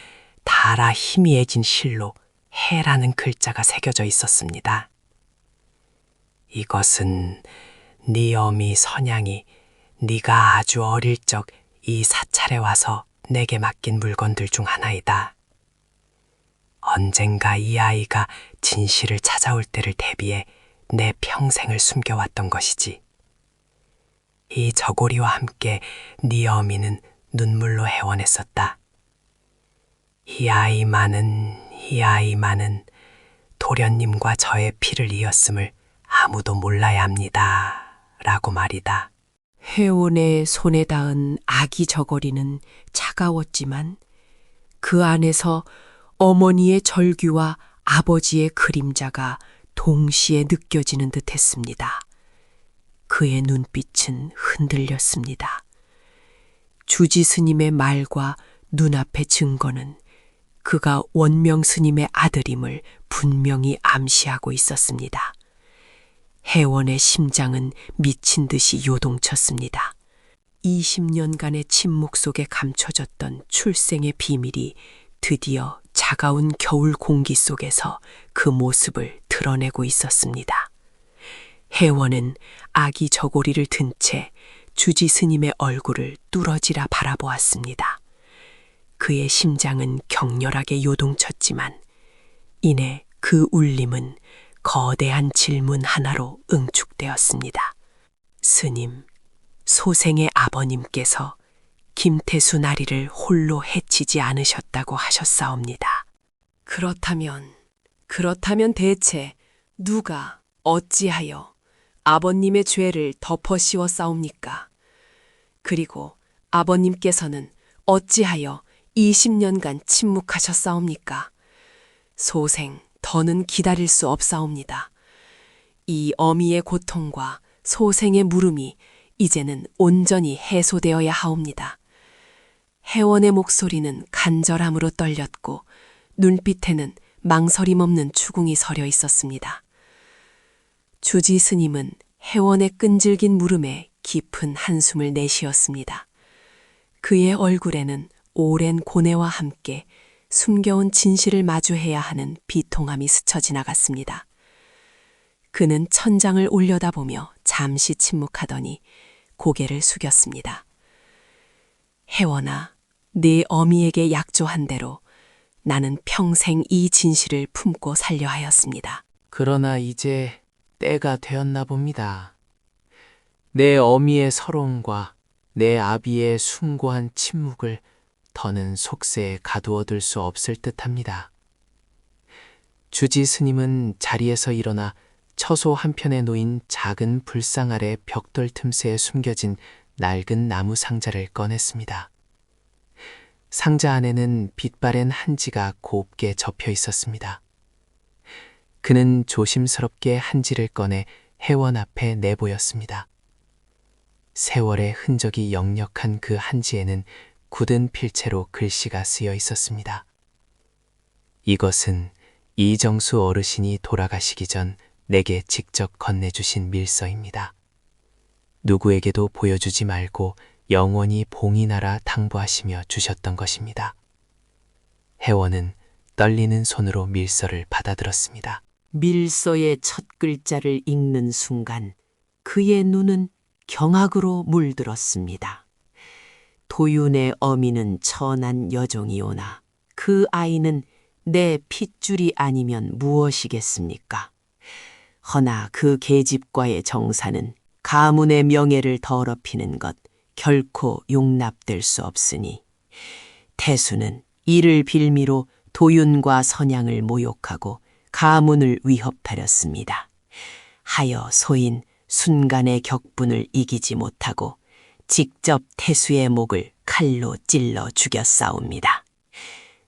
달아 희미해진 실로 해라는 글자가 새겨져 있었습니다. 이것은 네 어미 선양이 네가 아주 어릴 적 이 사찰에 와서 내게 맡긴 물건들 중 하나이다. 언젠가 이 아이가 진실을 찾아올 때를 대비해 내 평생을 숨겨왔던 것이지. 이 저고리와 함께 네 어미는 눈물로 애원했었다. 이 아이만은 도련님과 저의 피를 이었음을 아무도 몰라야 합니다. 라고 말이다.
혜원의 손에 닿은 아기 저고리는 차가웠지만 그 안에서 어머니의 절규와 아버지의 그림자가 동시에 느껴지는 듯 했습니다. 그의 눈빛은 흔들렸습니다. 주지 스님의 말과 눈앞의 증거는 그가 원명 스님의 아들임을 분명히 암시하고 있었습니다. 혜원의 심장은 미친 듯이 요동쳤습니다. 20년간의 침묵 속에 감춰졌던 출생의 비밀이 드디어 차가운 겨울 공기 속에서 그 모습을 드러내고 있었습니다. 혜원은 아기 저고리를 든 채 주지 스님의 얼굴을 뚫어지라 바라보았습니다. 그의 심장은 격렬하게 요동쳤지만 이내 그 울림은 거대한 질문 하나로 응축되었습니다. 스님, 소생의 아버님께서 김태수 나리를 홀로 해치지 않으셨다고 하셨사옵니다.
그렇다면 대체 누가 어찌하여 아버님의 죄를 덮어 씌웠사옵니까? 그리고 아버님께서는 어찌하여 20년간 침묵하셨사옵니까? 소생, 더는 기다릴 수 없사옵니다. 이 어미의 고통과 소생의 물음이 이제는 온전히 해소되어야 하옵니다. 혜원의 목소리는 간절함으로 떨렸고 눈빛에는 망설임 없는 추궁이 서려 있었습니다. 주지 스님은 혜원의 끈질긴 물음에 깊은 한숨을 내쉬었습니다. 그의 얼굴에는 오랜 고뇌와 함께 숨겨온 진실을 마주해야 하는 비통함이 스쳐 지나갔습니다. 그는 천장을 올려다보며 잠시 침묵하더니 고개를 숙였습니다. 혜원아, 네 어미에게 약조한 대로 나는 평생 이 진실을 품고 살려 하였습니다.
그러나 이제 때가 되었나 봅니다. 내 어미의 서러움과 내 아비의 숭고한 침묵을 더는 속세에 가두어둘 수 없을 듯합니다. 주지 스님은 자리에서 일어나 처소 한편에 놓인 작은 불상 아래 벽돌 틈새에 숨겨진 낡은 나무 상자를 꺼냈습니다. 상자 안에는 빛바랜 한지가 곱게 접혀 있었습니다. 그는 조심스럽게 한지를 꺼내 혜원 앞에 내보였습니다. 세월의 흔적이 역력한 그 한지에는 굳은 필체로 글씨가 쓰여 있었습니다. 이것은 이정수 어르신이 돌아가시기 전 내게 직접 건네주신 밀서입니다. 누구에게도 보여주지 말고 영원히 봉이 나라 당부하시며 주셨던 것입니다. 혜원은 떨리는 손으로 밀서를 받아들었습니다.
밀서의 첫 글자를 읽는 순간 그의 눈은 경악으로 물들었습니다. 도윤의 어미는 천한 여종이오나 그 아이는 내 핏줄이 아니면 무엇이겠습니까? 허나 그 계집과의 정사는 가문의 명예를 더럽히는 것 결코 용납될 수 없으니 태수는 이를 빌미로 도윤과 선양을 모욕하고 가문을 위협하렸습니다. 하여 소인 순간의 격분을 이기지 못하고 직접 태수의 목을 칼로 찔러 죽였사옵니다.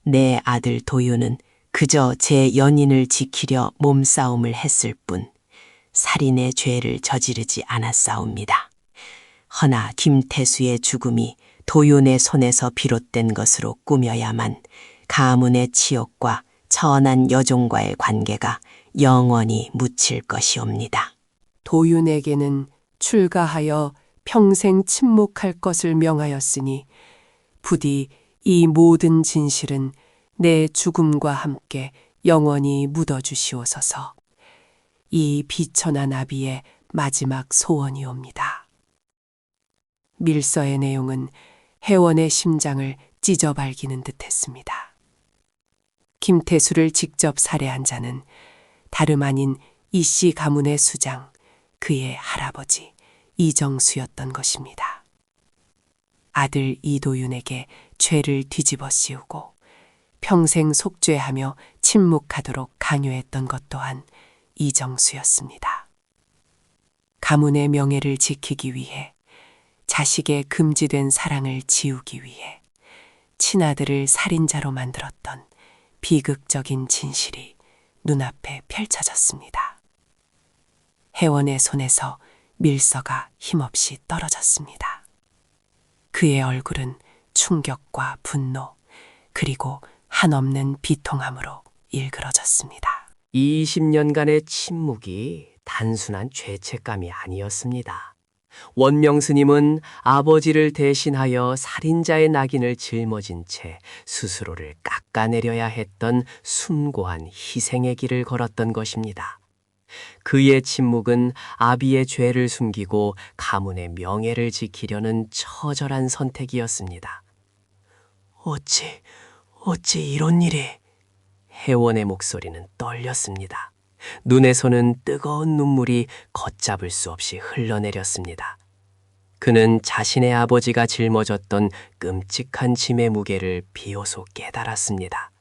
내 아들 도윤은 그저 제 연인을 지키려 몸싸움을 했을 뿐 살인의 죄를 저지르지 않았사옵니다. 허나 김태수의 죽음이 도윤의 손에서 비롯된 것으로 꾸며야만 가문의 치욕과 천한 여종과의 관계가 영원히 묻힐 것이옵니다.
도윤에게는 출가하여 평생 침묵할 것을 명하였으니 부디 이 모든 진실은 내 죽음과 함께 영원히 묻어주시옵소서. 이 비천한 아비의 마지막 소원이옵니다. 밀서의 내용은 혜원의 심장을 찢어발기는 듯했습니다. 김태수를 직접 살해한 자는 다름 아닌 이씨 가문의 수장, 그의 할아버지 이정수였던 것입니다. 아들 이도윤에게 죄를 뒤집어 씌우고 평생 속죄하며 침묵하도록 강요했던 것 또한 이정수였습니다. 가문의 명예를 지키기 위해 자식의 금지된 사랑을 지우기 위해 친아들을 살인자로 만들었던 비극적인 진실이 눈앞에 펼쳐졌습니다. 혜원의 손에서 밀서가 힘없이 떨어졌습니다. 그의 얼굴은 충격과 분노 그리고 한없는 비통함으로 일그러졌습니다.
20년간의 침묵이 단순한 죄책감이 아니었습니다. 원명 스님은 아버지를 대신하여 살인자의 낙인을 짊어진 채 스스로를 깎아내려야 했던 숭고한 희생의 길을 걸었던 것입니다. 그의 침묵은 아비의 죄를 숨기고 가문의 명예를 지키려는 처절한 선택이었습니다. 어찌 이런 일이? 혜원의 목소리는 떨렸습니다. 눈에서는 뜨거운 눈물이 걷잡을 수 없이 흘러내렸습니다. 그는 자신의 아버지가 짊어졌던 끔찍한 짐의 무게를 비로소 깨달았습니다.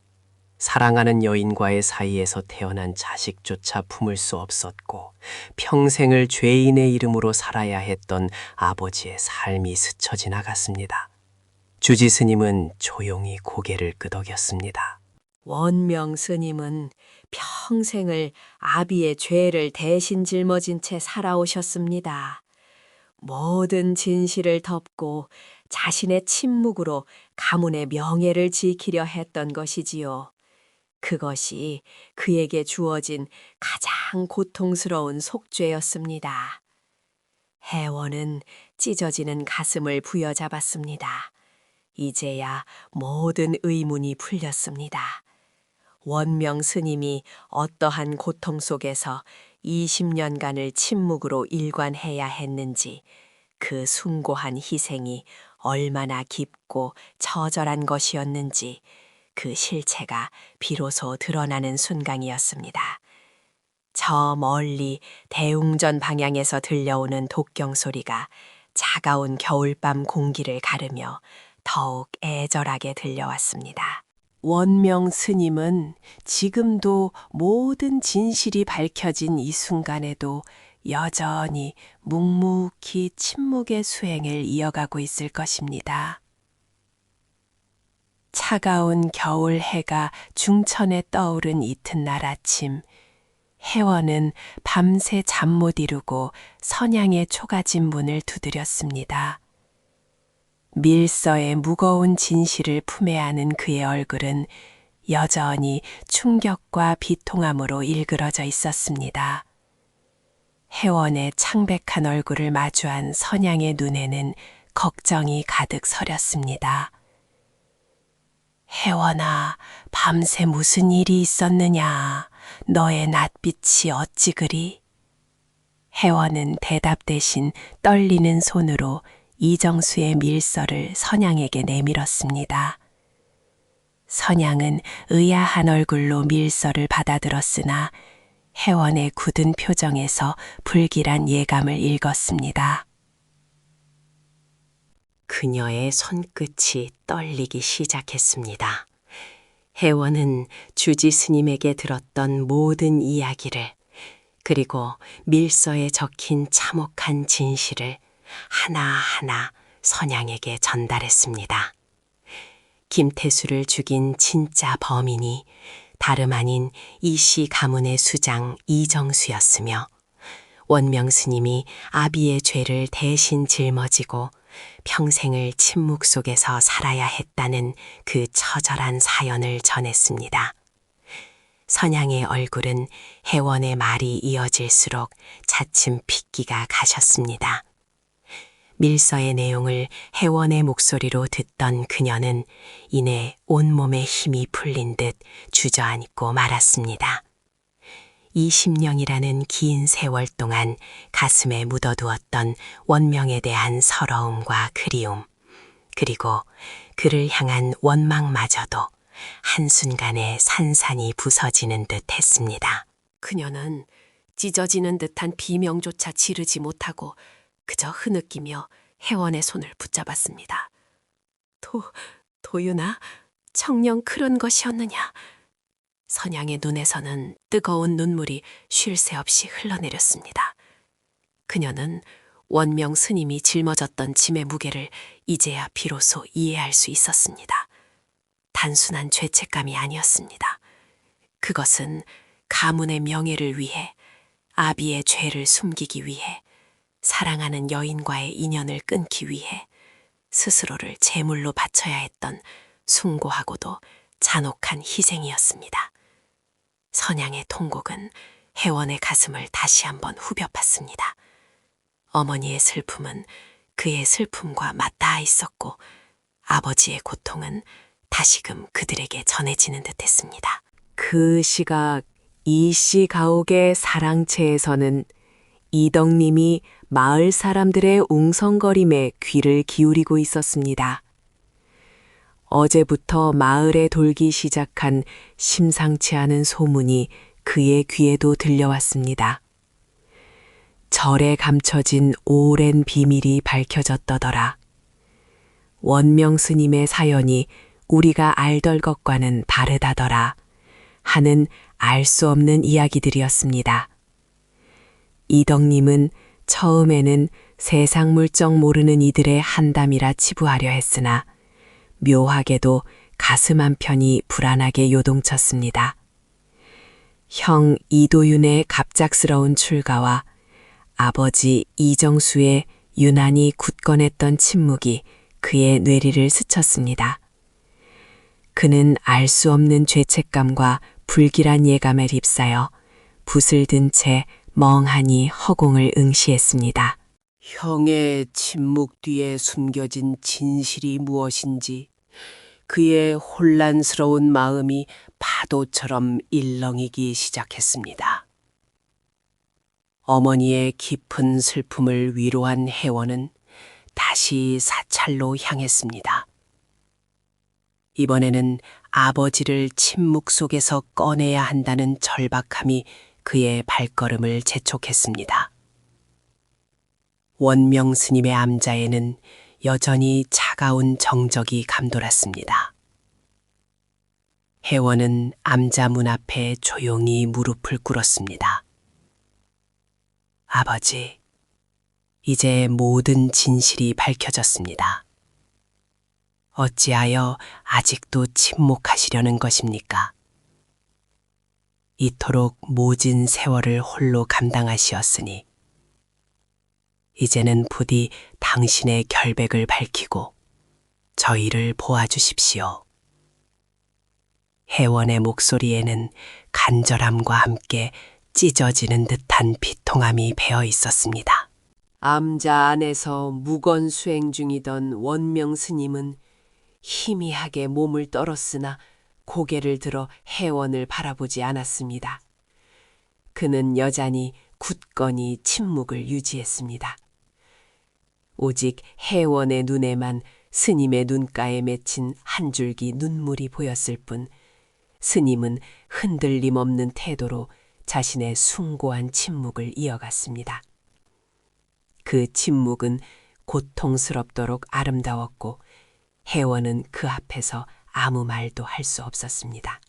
사랑하는 여인과의 사이에서 태어난 자식조차 품을 수 없었고 평생을 죄인의 이름으로 살아야 했던 아버지의 삶이 스쳐 지나갔습니다. 주지 스님은 조용히 고개를 끄덕였습니다.
원명 스님은 평생을 아비의 죄를 대신 짊어진 채 살아오셨습니다. 모든 진실을 덮고 자신의 침묵으로 가문의 명예를 지키려 했던 것이지요. 그것이 그에게 주어진 가장 고통스러운 속죄였습니다. 혜원은 찢어지는 가슴을 부여잡았습니다. 이제야 모든 의문이 풀렸습니다. 원명 스님이 어떠한 고통 속에서 20년간을 침묵으로 일관해야 했는지, 그 숭고한 희생이 얼마나 깊고 처절한 것이었는지 그 실체가 비로소 드러나는 순간이었습니다. 저 멀리 대웅전 방향에서 들려오는 독경 소리가 차가운 겨울밤 공기를 가르며 더욱 애절하게 들려왔습니다.
원명 스님은 지금도 모든 진실이 밝혀진 이 순간에도
여전히 묵묵히 침묵의 수행을 이어가고 있을 것입니다. 차가운 겨울 해가 중천에 떠오른 이튿날 아침, 혜원은 밤새 잠 못 이루고 선양의 초가집 문을 두드렸습니다. 밀서의 무거운 진실을 품에 안은 그의 얼굴은 여전히 충격과 비통함으로 일그러져 있었습니다. 혜원의 창백한 얼굴을 마주한 선양의 눈에는 걱정이 가득 서렸습니다. 혜원아, 밤새 무슨 일이 있었느냐? 너의 낯빛이 어찌 그리? 혜원은 대답 대신 떨리는 손으로 이정수의 밀서를 선양에게 내밀었습니다. 선양은 의아한 얼굴로 밀서를 받아들었으나 혜원의 굳은 표정에서 불길한 예감을 읽었습니다.
그녀의 손끝이 떨리기 시작했습니다. 혜원은 주지 스님에게 들었던 모든 이야기를, 그리고 밀서에 적힌 참혹한 진실을 하나하나 선양에게 전달했습니다. 김태수를 죽인 진짜 범인이 다름 아닌 이씨 가문의 수장 이정수였으며, 원명 스님이 아비의 죄를 대신 짊어지고 평생을 침묵 속에서 살아야 했다는 그 처절한 사연을 전했습니다. 선양의 얼굴은 혜원의 말이 이어질수록 차츰 핏기가 가셨습니다. 밀서의 내용을 혜원의 목소리로 듣던 그녀는 이내 온몸에 힘이 풀린 듯 주저앉고 말았습니다. 20년이라는 긴 세월 동안 가슴에 묻어두었던 원명에 대한 서러움과 그리움, 그리고 그를 향한 원망마저도 한순간에 산산이 부서지는 듯 했습니다.
그녀는 찢어지는 듯한 비명조차 지르지 못하고 그저 흐느끼며 혜원의 손을 붙잡았습니다. 도윤아, 청령 그런 것이었느냐? 선양의 눈에서는 뜨거운 눈물이 쉴 새 없이 흘러내렸습니다. 그녀는 원명 스님이 짊어졌던 짐의 무게를 이제야 비로소 이해할 수 있었습니다. 단순한 죄책감이 아니었습니다. 그것은 가문의 명예를 위해, 아비의 죄를 숨기기 위해, 사랑하는 여인과의 인연을 끊기 위해 스스로를 제물로 바쳐야 했던 숭고하고도 잔혹한 희생이었습니다. 선양의 통곡은 혜원의 가슴을 다시 한번 후벼 팠습니다. 어머니의 슬픔은 그의 슬픔과 맞닿아 있었고, 아버지의 고통은 다시금 그들에게 전해지는 듯했습니다.
그 시각 이씨 가옥의 사랑채에서는 이덕님이 마을 사람들의 웅성거림에 귀를 기울이고 있었습니다. 어제부터 마을에 돌기 시작한 심상치 않은 소문이 그의 귀에도 들려왔습니다. 절에 감춰진 오랜 비밀이 밝혀졌더더라. 원명 스님의 사연이 우리가 알던 것과는 다르다더라 하는 알 수 없는 이야기들이었습니다. 이덕님은 처음에는 세상 물정 모르는 이들의 한담이라 치부하려 했으나 묘하게도 가슴 한편이 불안하게 요동쳤습니다. 형 이도윤의 갑작스러운 출가와 아버지 이정수의 유난히 굳건했던 침묵이 그의 뇌리를 스쳤습니다. 그는 알 수 없는 죄책감과 불길한 예감에 휩싸여 붓을 든 채 멍하니 허공을 응시했습니다.
형의 침묵 뒤에 숨겨진 진실이 무엇인지 그의 혼란스러운 마음이 파도처럼 일렁이기 시작했습니다. 어머니의 깊은 슬픔을 위로한 혜원은 다시 사찰로 향했습니다. 이번에는 아버지를 침묵 속에서 꺼내야 한다는 절박함이 그의 발걸음을 재촉했습니다. 원명 스님의 암자에는 여전히 차가운 정적이 감돌았습니다. 혜원은 암자 문 앞에 조용히 무릎을 꿇었습니다.
아버지, 이제 모든 진실이 밝혀졌습니다. 어찌하여 아직도 침묵하시려는 것입니까? 이토록 모진 세월을 홀로 감당하시었으니 이제는 부디 당신의 결백을 밝히고 저희를 보아주십시오. 혜원의 목소리에는 간절함과 함께 찢어지는 듯한 비통함이 배어 있었습니다.
암자 안에서 무건 수행 중이던 원명 스님은 희미하게 몸을 떨었으나 고개를 들어 혜원을 바라보지 않았습니다. 그는 여전히 굳건히 침묵을 유지했습니다. 오직 혜원의 눈에만 스님의 눈가에 맺힌 한 줄기 눈물이 보였을 뿐 스님은 흔들림 없는 태도로 자신의 숭고한 침묵을 이어갔습니다. 그 침묵은 고통스럽도록 아름다웠고 혜원은 그 앞에서 아무 말도 할 수 없었습니다.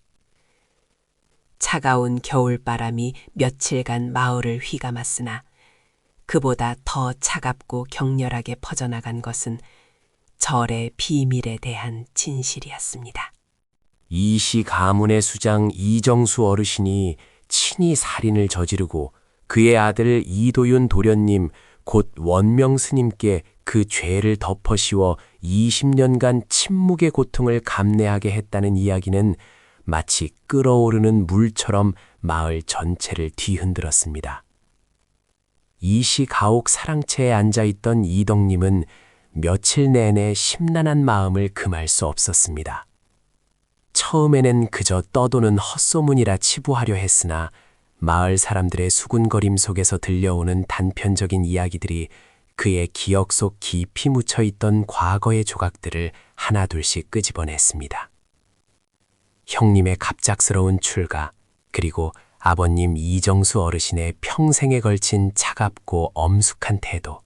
차가운 겨울바람이 며칠간 마을을 휘감았으나 그보다 더 차갑고 격렬하게 퍼져나간 것은 절의 비밀에 대한 진실이었습니다.
이시 가문의 수장 이정수 어르신이 친히 살인을 저지르고 그의 아들 이도윤 도련님 곧 원명 스님께 그 죄를 덮어씌워 20년간 침묵의 고통을 감내하게 했다는 이야기는 마치 끓어오르는 물처럼 마을 전체를 뒤흔들었습니다. 이시 가옥 사랑채에 앉아있던 이덕님은 며칠 내내 심란한 마음을 금할 수 없었습니다. 처음에는 그저 떠도는 헛소문이라 치부하려 했으나 마을 사람들의 수군거림 속에서 들려오는 단편적인 이야기들이 그의 기억 속 깊이 묻혀있던 과거의 조각들을 하나둘씩 끄집어냈습니다. 형님의 갑작스러운 출가, 그리고 아버님 이정수 어르신의 평생에 걸친 차갑고 엄숙한 태도,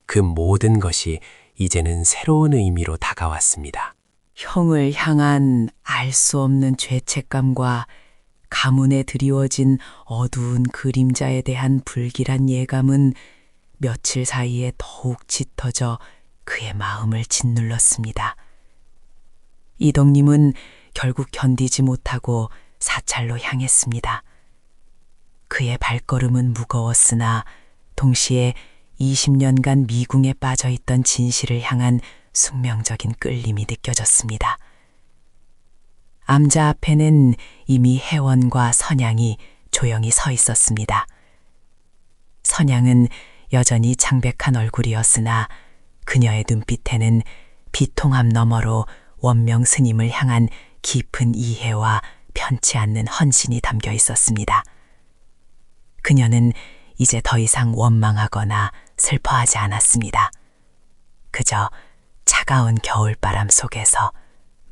그 모든 것이 이제는 새로운 의미로 다가왔습니다.
형을 향한 알 수 없는 죄책감과 가문에 드리워진 어두운 그림자에 대한 불길한 예감은 며칠 사이에 더욱 짙어져 그의 마음을 짓눌렀습니다. 이덕님은 결국 견디지 못하고 사찰로 향했습니다. 그의 발걸음은 무거웠으나 동시에 20년간 미궁에 빠져있던 진실을 향한 숙명적인 끌림이 느껴졌습니다. 암자 앞에는 이미 혜원과 선양이 조용히 서 있었습니다. 선양은 여전히 창백한 얼굴이었으나 그녀의 눈빛에는 비통함 너머로 원명 스님을 향한 깊은 이해와 편치 않는 헌신이 담겨 있었습니다. 그녀는 이제 더 이상 원망하거나 슬퍼하지 않았습니다. 그저 차가운 겨울바람 속에서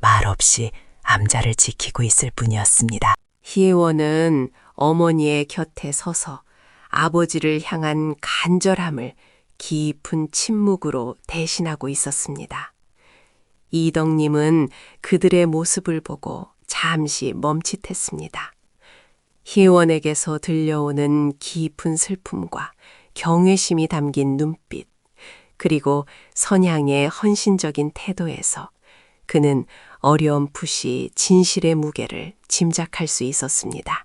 말없이 암자를 지키고 있을 뿐이었습니다. 희애원은 어머니의 곁에 서서 아버지를 향한 간절함을 깊은 침묵으로 대신하고 있었습니다. 이덕님은 그들의 모습을 보고 잠시 멈칫했습니다. 희원에게서 들려오는 깊은 슬픔과 경외심이 담긴 눈빛, 그리고 선향의 헌신적인 태도에서 그는 어렴풋이 진실의 무게를 짐작할 수 있었습니다.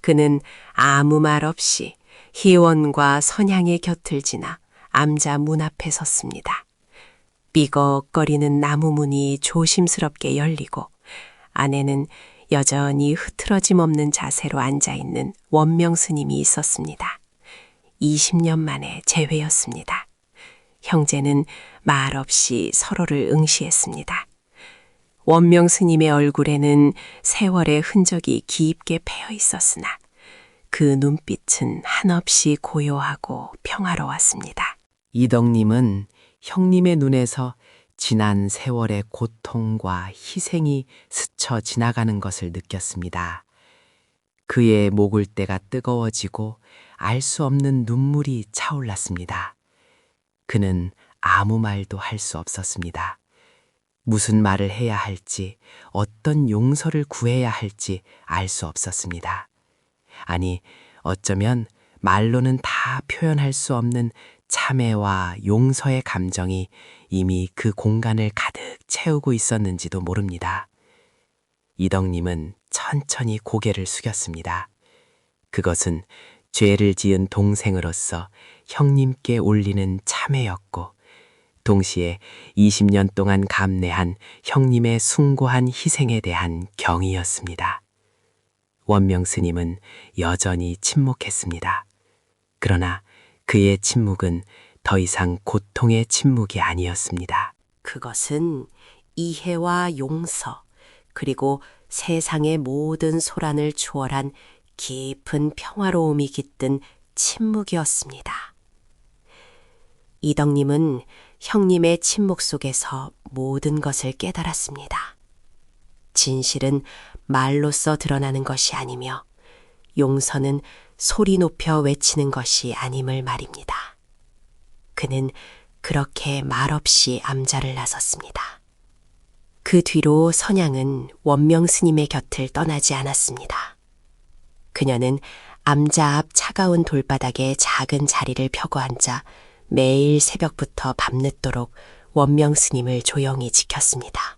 그는 아무 말 없이 희원과 선향의 곁을 지나 암자 문 앞에 섰습니다. 삐걱거리는 나무 문이 조심스럽게 열리고 안에는 여전히 흐트러짐 없는 자세로 앉아있는 원명 스님이 있었습니다. 20년 만에 재회였습니다. 형제는 말없이 서로를 응시했습니다. 원명 스님의 얼굴에는 세월의 흔적이 깊게 패여 있었으나 그 눈빛은 한없이 고요하고 평화로웠습니다. 이덕님은 형님의 눈에서 지난 세월의 고통과 희생이 스쳐 지나가는 것을 느꼈습니다. 그의 목을대가 뜨거워지고 알 수 없는 눈물이 차올랐습니다. 그는 아무 말도 할 수 없었습니다. 무슨 말을 해야 할지, 어떤 용서를 구해야 할지 알 수 없었습니다. 아니, 어쩌면
말로는 다 표현할 수 없는 참회와 용서의 감정이 이미 그 공간을 가득 채우고 있었는지도 모릅니다. 이덕님은 천천히 고개를 숙였습니다. 그것은 죄를 지은 동생으로서 형님께 올리는 참회였고, 동시에 20년 동안 감내한 형님의 숭고한 희생에 대한 경의였습니다. 원명 스님은 여전히 침묵했습니다. 그러나 그의 침묵은 더 이상 고통의 침묵이 아니었습니다.
그것은 이해와 용서, 그리고 세상의 모든 소란을 초월한 깊은 평화로움이 깃든 침묵이었습니다. 이덕님은 형님의 침묵 속에서 모든 것을 깨달았습니다. 진실은 말로써 드러나는 것이 아니며 용서는 소리 높여 외치는 것이 아님을 말입니다. 그는 그렇게 말없이 암자를 나섰습니다. 그 뒤로 선양은 원명 스님의 곁을 떠나지 않았습니다. 그녀는 암자 앞 차가운 돌바닥에 작은 자리를 펴고 앉아 매일 새벽부터 밤늦도록 원명 스님을 조용히 지켰습니다.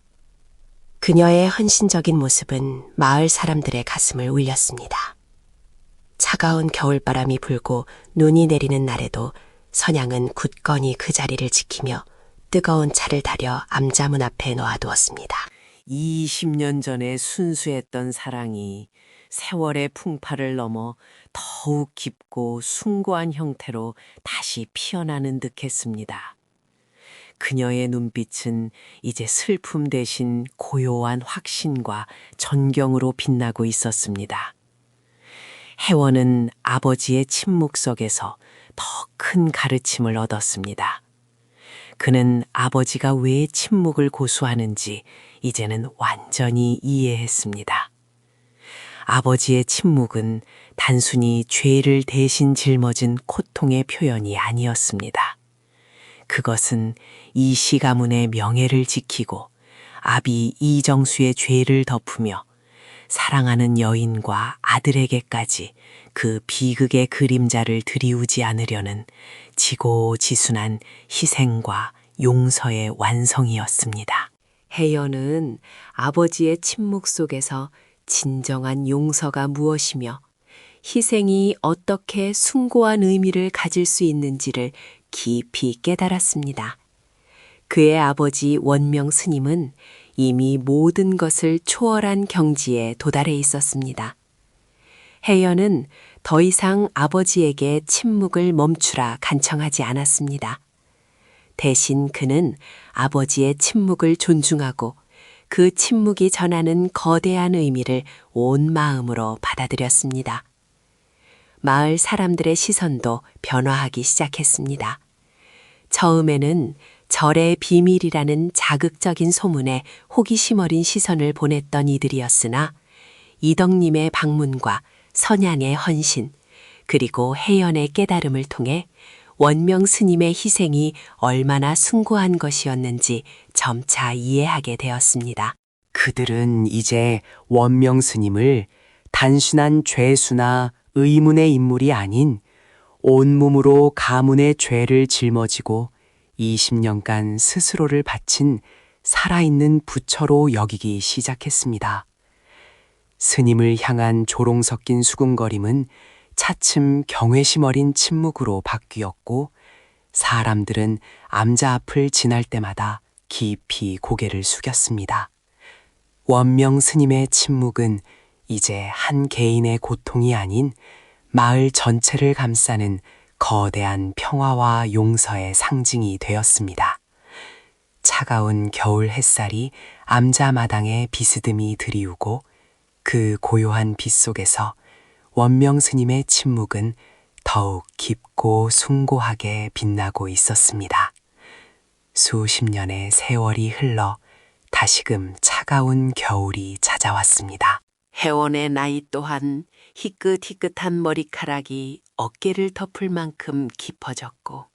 그녀의 헌신적인 모습은 마을 사람들의 가슴을 울렸습니다. 차가운 겨울바람이 불고 눈이 내리는 날에도 선양은 굳건히 그 자리를 지키며 뜨거운 차를 달여 암자문 앞에 놓아두었습니다.
20년 전에 순수했던 사랑이 세월의 풍파를 넘어 더욱 깊고 숭고한 형태로 다시 피어나는 듯했습니다. 그녀의 눈빛은 이제 슬픔 대신 고요한 확신과 존경으로 빛나고 있었습니다. 혜원은 아버지의 침묵 속에서 더 큰 가르침을 얻었습니다. 그는 아버지가 왜 침묵을 고수하는지 이제는 완전히 이해했습니다. 아버지의 침묵은 단순히 죄를 대신 짊어진 고통의 표현이 아니었습니다. 그것은 이씨 가문의 명예를 지키고 아비 이정수의 죄를 덮으며 사랑하는 여인과 아들에게까지 그 비극의 그림자를 드리우지 않으려는 지고지순한 희생과 용서의 완성이었습니다.
혜연은 아버지의 침묵 속에서 진정한 용서가 무엇이며 희생이 어떻게 숭고한 의미를 가질 수 있는지를 깊이 깨달았습니다. 그의 아버지 원명 스님은 이미 모든 것을 초월한 경지에 도달해 있었습니다. 혜연은 더 이상 아버지에게 침묵을 멈추라 간청하지 않았습니다. 대신 그는 아버지의 침묵을 존중하고 그 침묵이 전하는 거대한 의미를 온 마음으로 받아들였습니다. 마을 사람들의 시선도 변화하기 시작했습니다. 처음에는 절의 비밀이라는 자극적인 소문에 호기심 어린 시선을 보냈던 이들이었으나 이덕님의 방문과 선양의 헌신, 그리고 혜연의 깨달음을 통해 원명 스님의 희생이 얼마나 숭고한 것이었는지 점차 이해하게 되었습니다.
그들은 이제 원명 스님을 단순한 죄수나 의문의 인물이 아닌 온몸으로 가문의 죄를 짊어지고 20년간 스스로를 바친 살아있는 부처로 여기기 시작했습니다. 스님을 향한 조롱 섞인 수군거림은 차츰 경외심 어린 침묵으로 바뀌었고, 사람들은 암자 앞을 지날 때마다 깊이 고개를 숙였습니다. 원명 스님의 침묵은 이제 한 개인의 고통이 아닌 마을 전체를 감싸는 거대한 평화와 용서의 상징이 되었습니다. 차가운 겨울 햇살이 암자 마당에 비스듬히 드리우고 그 고요한 빛 속에서 원명 스님의 침묵은 더욱 깊고 숭고하게 빛나고 있었습니다. 수십 년의 세월이 흘러 다시금 차가운 겨울이 찾아왔습니다.
혜원의 나이 또한 희끗희끗한 머리카락이 어깨를 덮을 만큼 깊어졌고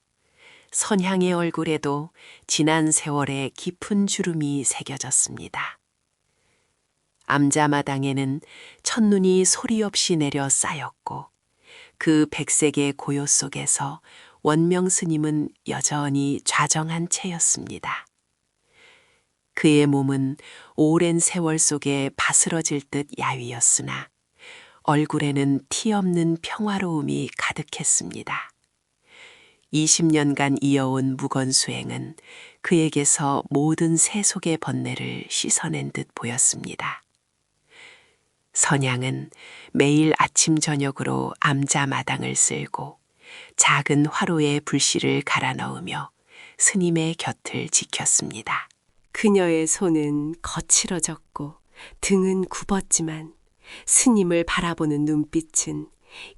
선향의 얼굴에도 지난 세월의 깊은 주름이 새겨졌습니다. 암자마당에는 첫눈이 소리 없이 내려 쌓였고
그 백색의 고요 속에서 원명 스님은 여전히 좌정한 채였습니다. 그의 몸은 오랜 세월 속에 바스러질 듯 야위었으나 얼굴에는 티 없는 평화로움이 가득했습니다. 20년간 이어온 무건수행은 그에게서 모든 세속의 번뇌를 씻어낸 듯 보였습니다. 선양은 매일 아침 저녁으로 암자 마당을 쓸고 작은 화로에 불씨를 갈아 넣으며 스님의 곁을 지켰습니다.
그녀의 손은 거칠어졌고 등은 굽었지만 스님을 바라보는 눈빛은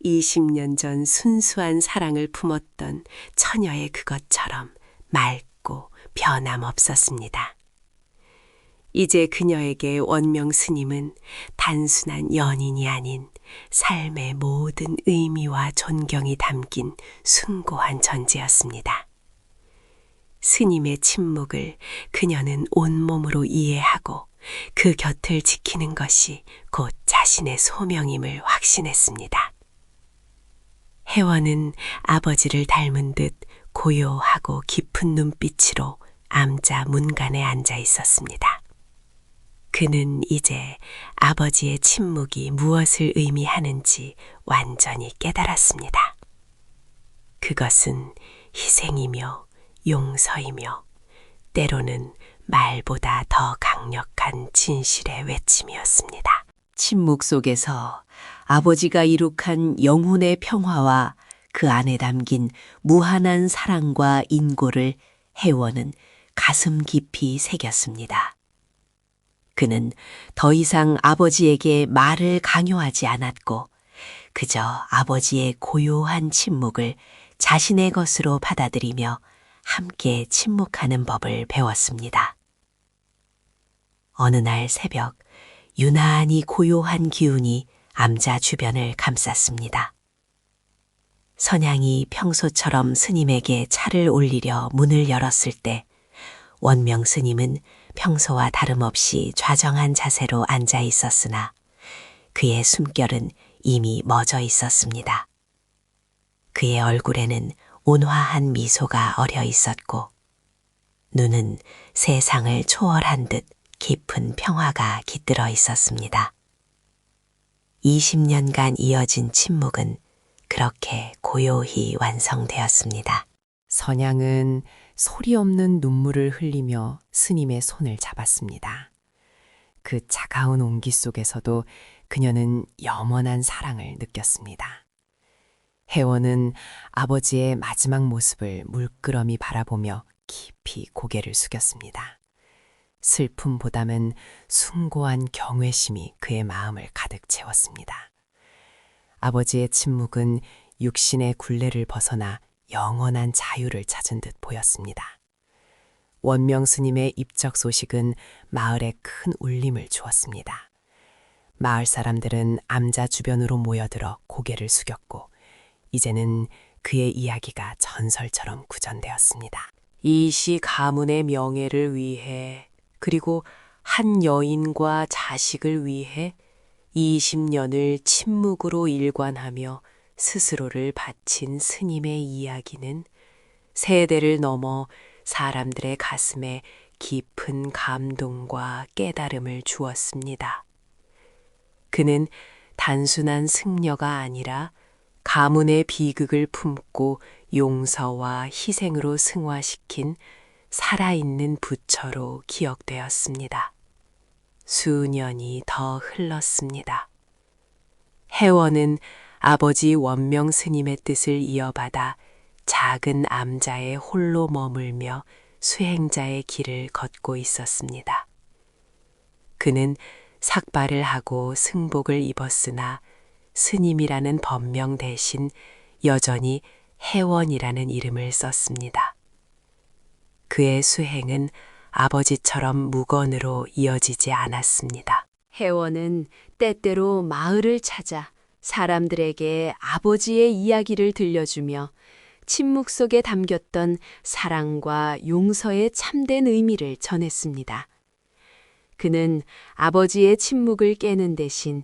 20년 전 순수한 사랑을 품었던 처녀의 그것처럼 맑고 변함없었습니다. 이제 그녀에게 원명 스님은 단순한 연인이 아닌 삶의 모든 의미와 존경이 담긴 숭고한 존재였습니다. 스님의 침묵을 그녀는 온몸으로 이해하고 그 곁을 지키는 것이 곧 자신의 소명임을 확신했습니다. 혜원은 아버지를 닮은 듯 고요하고 깊은 눈빛으로 암자 문간에 앉아 있었습니다. 그는 이제 아버지의 침묵이 무엇을 의미하는지 완전히 깨달았습니다. 그것은 희생이며 용서이며 때로는 말보다 더 강력한 진실의 외침이었습니다.
침묵 속에서 아버지가 이룩한 영혼의 평화와 그 안에 담긴 무한한 사랑과 인고를 혜원은 가슴 깊이 새겼습니다. 그는 더 이상 아버지에게 말을 강요하지 않았고 그저 아버지의 고요한 침묵을 자신의 것으로 받아들이며 함께 침묵하는 법을 배웠습니다. 어느 날 새벽 유난히 고요한 기운이 암자 주변을 감쌌습니다. 선양이 평소처럼 스님에게 차를 올리려 문을 열었을 때 원명 스님은 평소와 다름없이 좌정한 자세로 앉아 있었으나 그의 숨결은 이미 멎어 있었습니다. 그의 얼굴에는 온화한 미소가 어려 있었고 눈은 세상을 초월한 듯 깊은 평화가 깃들어 있었습니다. 20년간 이어진 침묵은 그렇게 고요히 완성되었습니다.
선양은 소리 없는 눈물을 흘리며 스님의 손을 잡았습니다. 그 차가운 온기 속에서도 그녀는 영원한 사랑을 느꼈습니다. 혜원은 아버지의 마지막 모습을 물끄러미 바라보며 깊이 고개를 숙였습니다. 슬픔보다는 숭고한 경외심이 그의 마음을 가득 채웠습니다. 아버지의 침묵은 육신의 굴레를 벗어나 영원한 자유를 찾은 듯 보였습니다. 원명 스님의 입적 소식은 마을에 큰 울림을 주었습니다. 마을 사람들은 암자 주변으로 모여들어 고개를 숙였고 이제는 그의 이야기가 전설처럼 구전되었습니다.
이시 가문의 명예를 위해 그리고 한 여인과 자식을 위해 20년을 침묵으로 일관하며 스스로를 바친 스님의 이야기는 세대를 넘어 사람들의 가슴에 깊은 감동과 깨달음을 주었습니다. 그는 단순한 승려가 아니라 가문의 비극을 품고 용서와 희생으로 승화시킨 살아있는 부처로 기억되었습니다. 수년이 더 흘렀습니다. 혜원은 아버지 원명 스님의 뜻을 이어받아 작은 암자에 홀로 머물며 수행자의 길을 걷고 있었습니다. 그는 삭발을 하고 승복을 입었으나 스님이라는 법명 대신 여전히 혜원이라는 이름을 썼습니다. 그의 수행은 아버지처럼 무건으로 이어지지 않았습니다.
혜원은 때때로 마을을 찾아 사람들에게 아버지의 이야기를 들려주며 침묵 속에 담겼던 사랑과 용서의 참된 의미를 전했습니다. 그는 아버지의 침묵을 깨는 대신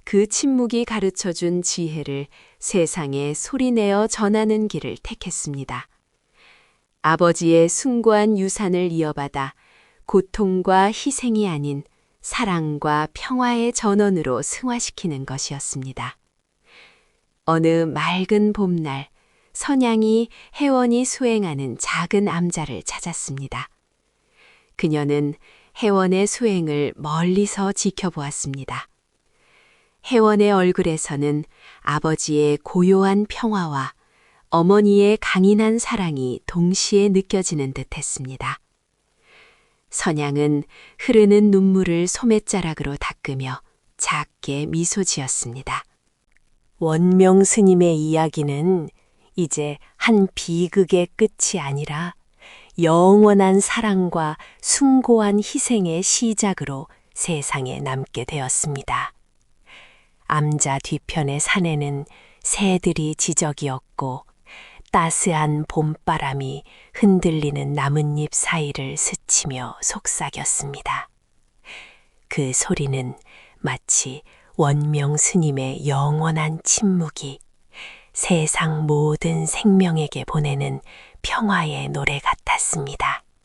그 침묵이 가르쳐 준 지혜를 세상에 소리내어 전하는 길을 택했습니다. 아버지의 숭고한 유산을 이어받아 고통과 희생이 아닌 사랑과 평화의 전원으로 승화시키는 것이었습니다. 어느 맑은 봄날, 선양이 혜원이 수행하는 작은 암자를 찾았습니다. 그녀는 혜원의 수행을 멀리서 지켜보았습니다. 혜원의 얼굴에서는 아버지의 고요한 평화와 어머니의 강인한 사랑이 동시에 느껴지는 듯 했습니다. 선양은 흐르는 눈물을 소매자락으로 닦으며 작게 미소 지었습니다.
원명 스님의 이야기는 이제 한 비극의 끝이 아니라 영원한 사랑과 숭고한 희생의 시작으로 세상에 남게 되었습니다. 암자 뒤편의 산에는 새들이 지저귀었고 따스한 봄바람이 흔들리는 나뭇잎 사이를 스치며 속삭였습니다. 그 소리는 마치 원명 스님의 영원한 침묵이 세상 모든 생명에게 보내는 평화의 노래 같았습니다.